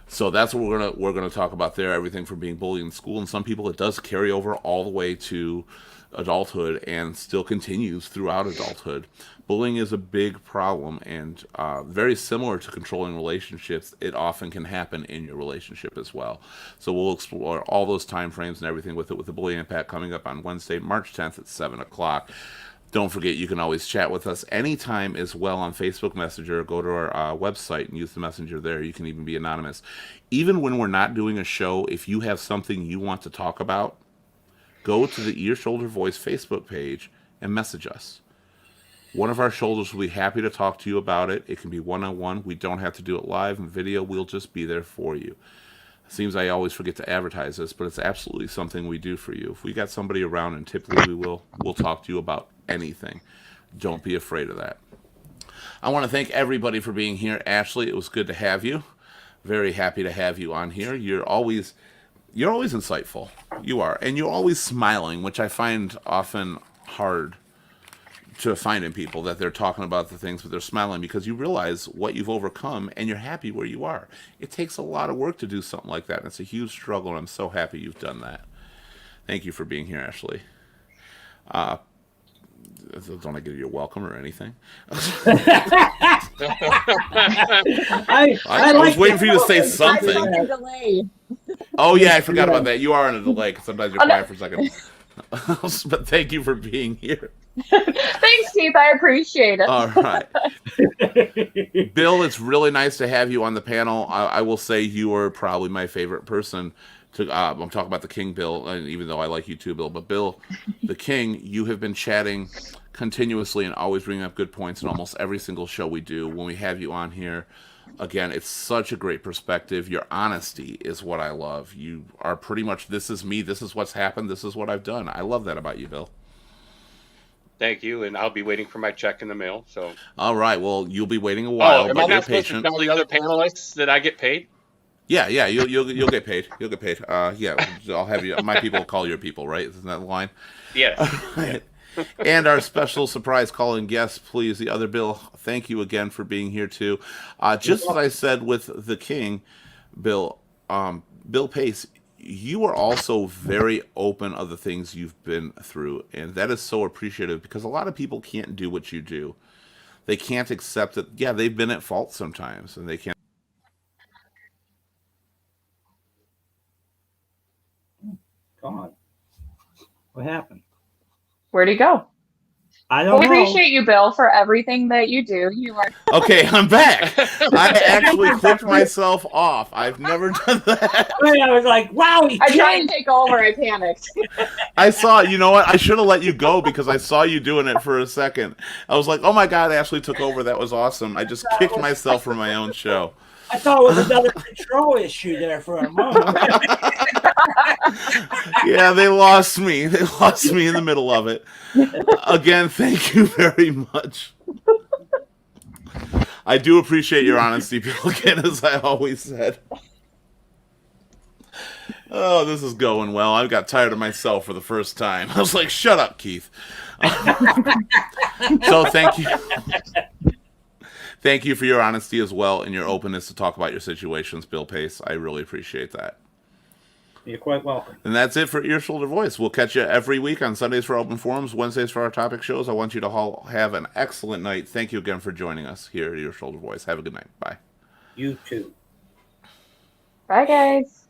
So that's what we're gonna talk about there. Everything from being bullied in school, and some people it does carry over all the way to adulthood and still continues throughout adulthood. Bullying is a big problem, and very similar to controlling relationships, it often can happen in your relationship as well. So we'll explore all those time frames and everything with the Bully Impact coming up on Wednesday, March 10th at 7 o'clock. Don't forget, you can always chat with us anytime as well on Facebook Messenger. Go to our website and use the messenger there. You can even be anonymous. Even when we're not doing a show, if you have something you want to talk about, go to the Ear, Shoulder, Voice Facebook page and message us. One of our shoulders will be happy to talk to you about it. It can be one-on-one. We don't have to do it live and video. We'll just be there for you. It seems I always forget to advertise this, but it's absolutely something we do for you. If we got somebody around, and typically we'll talk to you about anything. Don't be afraid of that. I want to thank everybody for being here. Ashley, it was good to have you. Very happy to have you on here. You're always insightful. You are. And you're always smiling, which I find often hard to find in people, that they're talking about the things, but they're smiling because you realize what you've overcome and you're happy where you are. It takes a lot of work to do something like that, and it's a huge struggle, and I'm so happy you've done that. Thank you for being here, Ashley. Don't I give you a welcome or anything? I I was waiting for you to say I'm something. on a delay. Oh, yeah, I forgot about that. You are on a delay because sometimes you're quiet for a second. But thank you for being here. Thanks, Keith. I appreciate it. All right. Bill, it's really nice to have you on the panel. I will say you are probably my favorite person to. I'm talking about the King, Bill, even though I like you too, Bill. But Bill, the King, you have been chatting continuously and always bringing up good points in almost every single show we do. When we have you on here, again, it's such a great perspective. Your honesty is what I love. You are pretty much, this is me, this is what's happened, this is what I've done. I love that about you, Bill. Thank you, and I'll be waiting for my check in the mail. So. All right, well, you'll be waiting a while, Am I but you're not supposed patient. to tell the other panelists that I get paid? Yeah, you'll get paid. You'll get paid. Yeah, I'll have you. My people will call your people, right? Isn't that the line? Yes. And our special surprise calling guest, please, the other Bill. Thank you again for being here too. Just as I said with the King, Bill, Bill Pace, you are also very open of the things you've been through, and that is so appreciative because a lot of people can't do what you do. They can't accept that. Yeah, they've been at fault sometimes, and they can't. God, what happened? Where'd he go? I Well, don't we know. appreciate you, Bill, for everything that you do. You are Okay, I'm back. I actually clicked myself off. I've never done that. I was like, wow, he I tried to changed. take over. I panicked. I saw, you know what? I should have let you go because I saw you doing it for a second. I was like, oh my God, Ashley took over. That was awesome. I just kicked myself from my own show. I thought it was another control issue there for a moment. Yeah, they lost me. They lost me in the middle of it. Again, thank you very much. I do appreciate your honesty, Bill, again, as I always said. Oh, this is going well. I got tired of myself for the first time. I was like, shut up, Keith. So thank you. Thank you for your honesty as well and your openness to talk about your situations, Bill Pace. I really appreciate that. You're quite welcome. And that's it for Ear Shoulder Voice. We'll catch you every week on Sundays for open forums, Wednesdays for our topic shows. I want you to all have an excellent night. Thank you again for joining us here at Ear Shoulder Voice. Have a good night. Bye. You too. Bye, guys.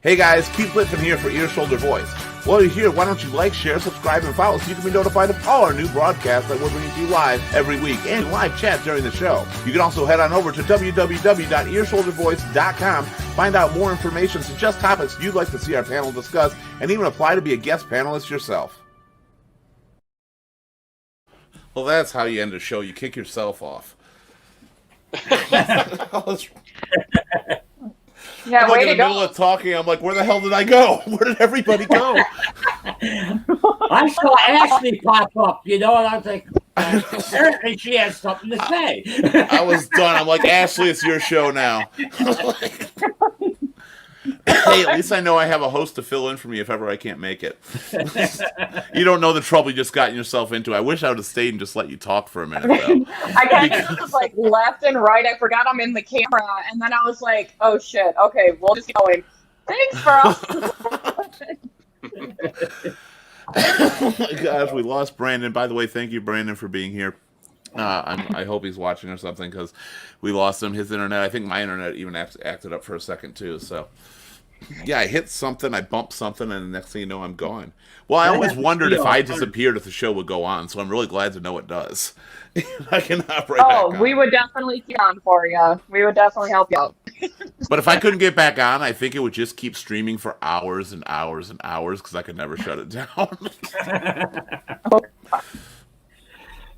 Hey guys, Keith Lippman here for Ear Shoulder Voice. While you're here, why don't you like, share, subscribe, and follow so you can be notified of all our new broadcasts that we're bringing to you live every week and live chat during the show. You can also head on over to www.earshouldervoice.com, find out more information, suggest topics you'd like to see our panel discuss, and even apply to be a guest panelist yourself. Well, that's how you end a show. You kick yourself off. Yeah, I'm like way in to the middle go. of talking, I'm like, where the hell did I go? Where did everybody go? I saw Ashley pop up, and I was like, apparently she has something to say. I was done. I'm like, Ashley, it's your show now. Hey, at least I know I have a host to fill in for me if ever I can't make it. You don't know the trouble you just gotten yourself into. I wish I would have stayed and just let you talk for a minute, though. I kind of just like left and right. I forgot I'm in the camera, and then I was like, "Oh shit! Okay, we'll just keep going." Thanks for all. Oh my gosh, we lost Brandon. By the way, thank you, Brandon, for being here. I hope he's watching or something because we lost him. His internet, I think my internet even acted up for a second too. So, yeah, I hit something, I bumped something, and the next thing you know, I'm gone. Well, I always wondered if I disappeared if the show would go on, so I'm really glad to know it does. I can hop right back on. We would definitely keep on for you. We would definitely help you out. But if I couldn't get back on, I think it would just keep streaming for hours and hours and hours because I could never shut it down.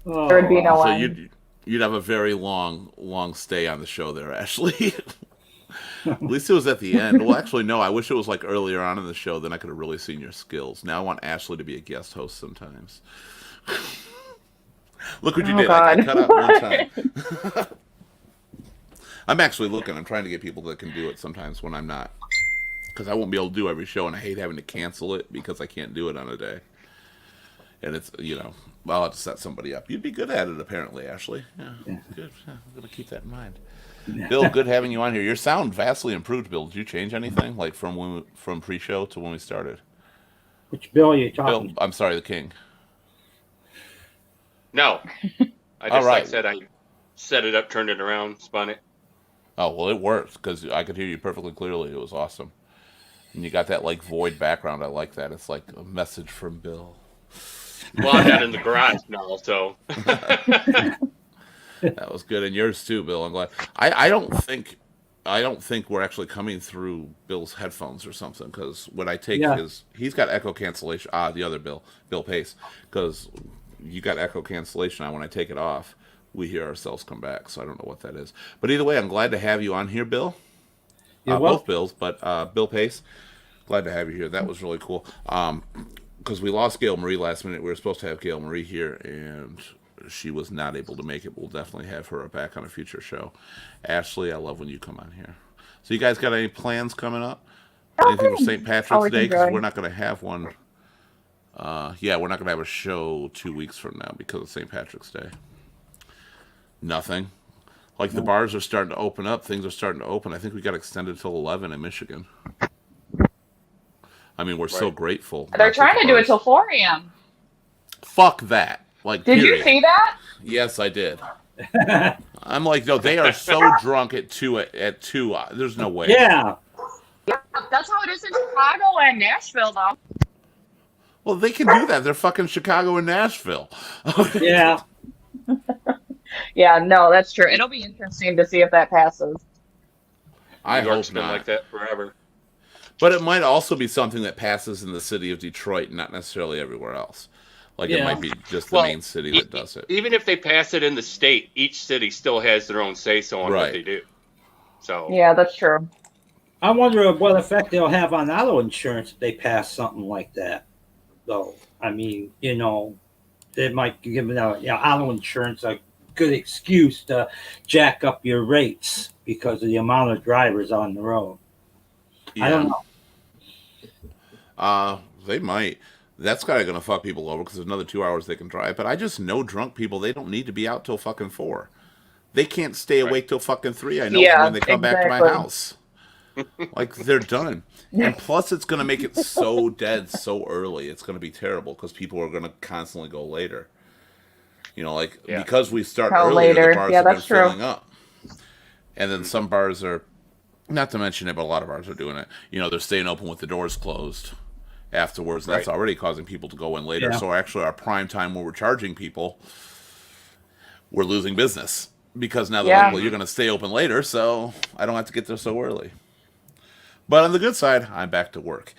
There would be no So one. you'd have a very long stay on the show there, Ashley. At least it was at the end. Well, actually, no. I wish it was like earlier on in the show. Then I could have really seen your skills. Now I want Ashley to be a guest host sometimes. Look what you did. I got cut out one time. I'm actually looking. I'm trying to get people that can do it sometimes when I'm not. Because I won't be able to do every show, and I hate having to cancel it because I can't do it on a day. And it's, I'll have to set somebody up. You'd be good at it, apparently, Ashley. Yeah. Good. Yeah, I'm going to keep that in mind. Bill, good having you on here. Your sound vastly improved, Bill. Did you change anything, like from pre-show to when we started? Which Bill are you talking Bill, I'm sorry, the King. No, I All just right. said I set it up, turned it around, spun it. Oh, well, it worked because I could hear you perfectly clearly. It was awesome. And you got that, like, void background. I like that. It's like a message from Bill. Well, I'm not in the garage now, so. That was good, and yours too, Bill. I'm glad. I don't think we're actually coming through Bill's headphones or something because when I take he's got echo cancellation. The other Bill Pace, because you got echo cancellation on. When I take it off, we hear ourselves come back. So I don't know what that is. But either way, I'm glad to have you on here, Bill. Both Bills, but Bill Pace. Glad to have you here. That was really cool. Because we lost Gail Marie last minute. We were supposed to have Gail Marie here, and she was not able to make it. We'll definitely have her back on a future show. Ashley, I love when you come on here. So you guys got any plans coming up? Anything for St. Patrick's Day? Because we're not going to have one. We're not going to have a show 2 weeks from now because of St. Patrick's Day. Nothing. Like the bars are starting to open up. Things are starting to open. I think we got extended till 11 in Michigan. I mean, we're so grateful. They're trying to do it till 4 a.m. Fuck that. Like, Did period. you see that? Yes, I did. I'm like, no, they are so drunk at 2 at 2. There's no way. Yeah. That's how it is in Chicago and Nashville, though. Well, they can do that. They're fucking Chicago and Nashville. Yeah. Yeah, no, that's true. It'll be interesting to see if that passes. I New York's hope been not. like that forever. But it might also be something that passes in the city of Detroit, not necessarily everywhere else. Like it Yeah. might be just the Well, main city that does it. Even if they pass it in the state, each city still has their own say-so on Right. what they do. So Yeah, that's true. I wonder what effect they'll have on auto insurance if they pass something like that. Though, I mean, they might give auto insurance a good excuse to jack up your rates because of the amount of drivers on the road. I don't know. They might. That's kind of going to fuck people over because there's another 2 hours they can drive. But I just know drunk people, they don't need to be out till fucking 4. They can't stay awake till fucking 3. I know Yeah, when they come back to my exactly. house. Like, they're done. And plus, it's going to make it so dead so early. It's going to be terrible because people are going to constantly go later. Yeah. Because we start Go earlier, later. the bars Yeah, have been that's true. filling up. And then some bars are, not to mention it, but a lot of bars are doing it. They're staying open with the doors closed afterwards. That's Right. already causing people to go in later. Yeah. So actually, our prime time where we're charging people, we're losing business because now they're Yeah. like, well, you're going to stay open later, so I don't have to get there so early. But on the good side, I'm back to work.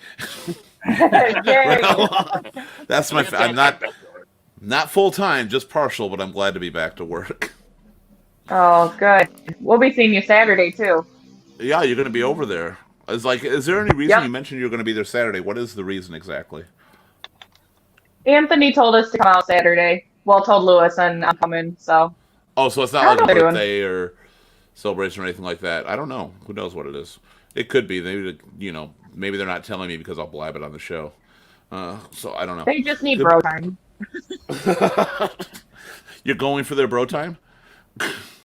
Yay. That's I'm not full time, just partial, but I'm glad to be back to work. Oh, good. We'll be seeing you Saturday, too. Yeah, you're going to be over there. Is there any reason Yep. you mentioned you're going to be there Saturday? What is the reason exactly? Anthony told us to come out Saturday. Well, told Lewis, and I'm coming, so. Oh, so it's not I like don't a know what they're birthday or celebration or anything like that. I don't know. Who knows what it is? It could be. Maybe they're not telling me because I'll blab it on the show. So I don't know. They just need Good- bro time. You're going for their bro time?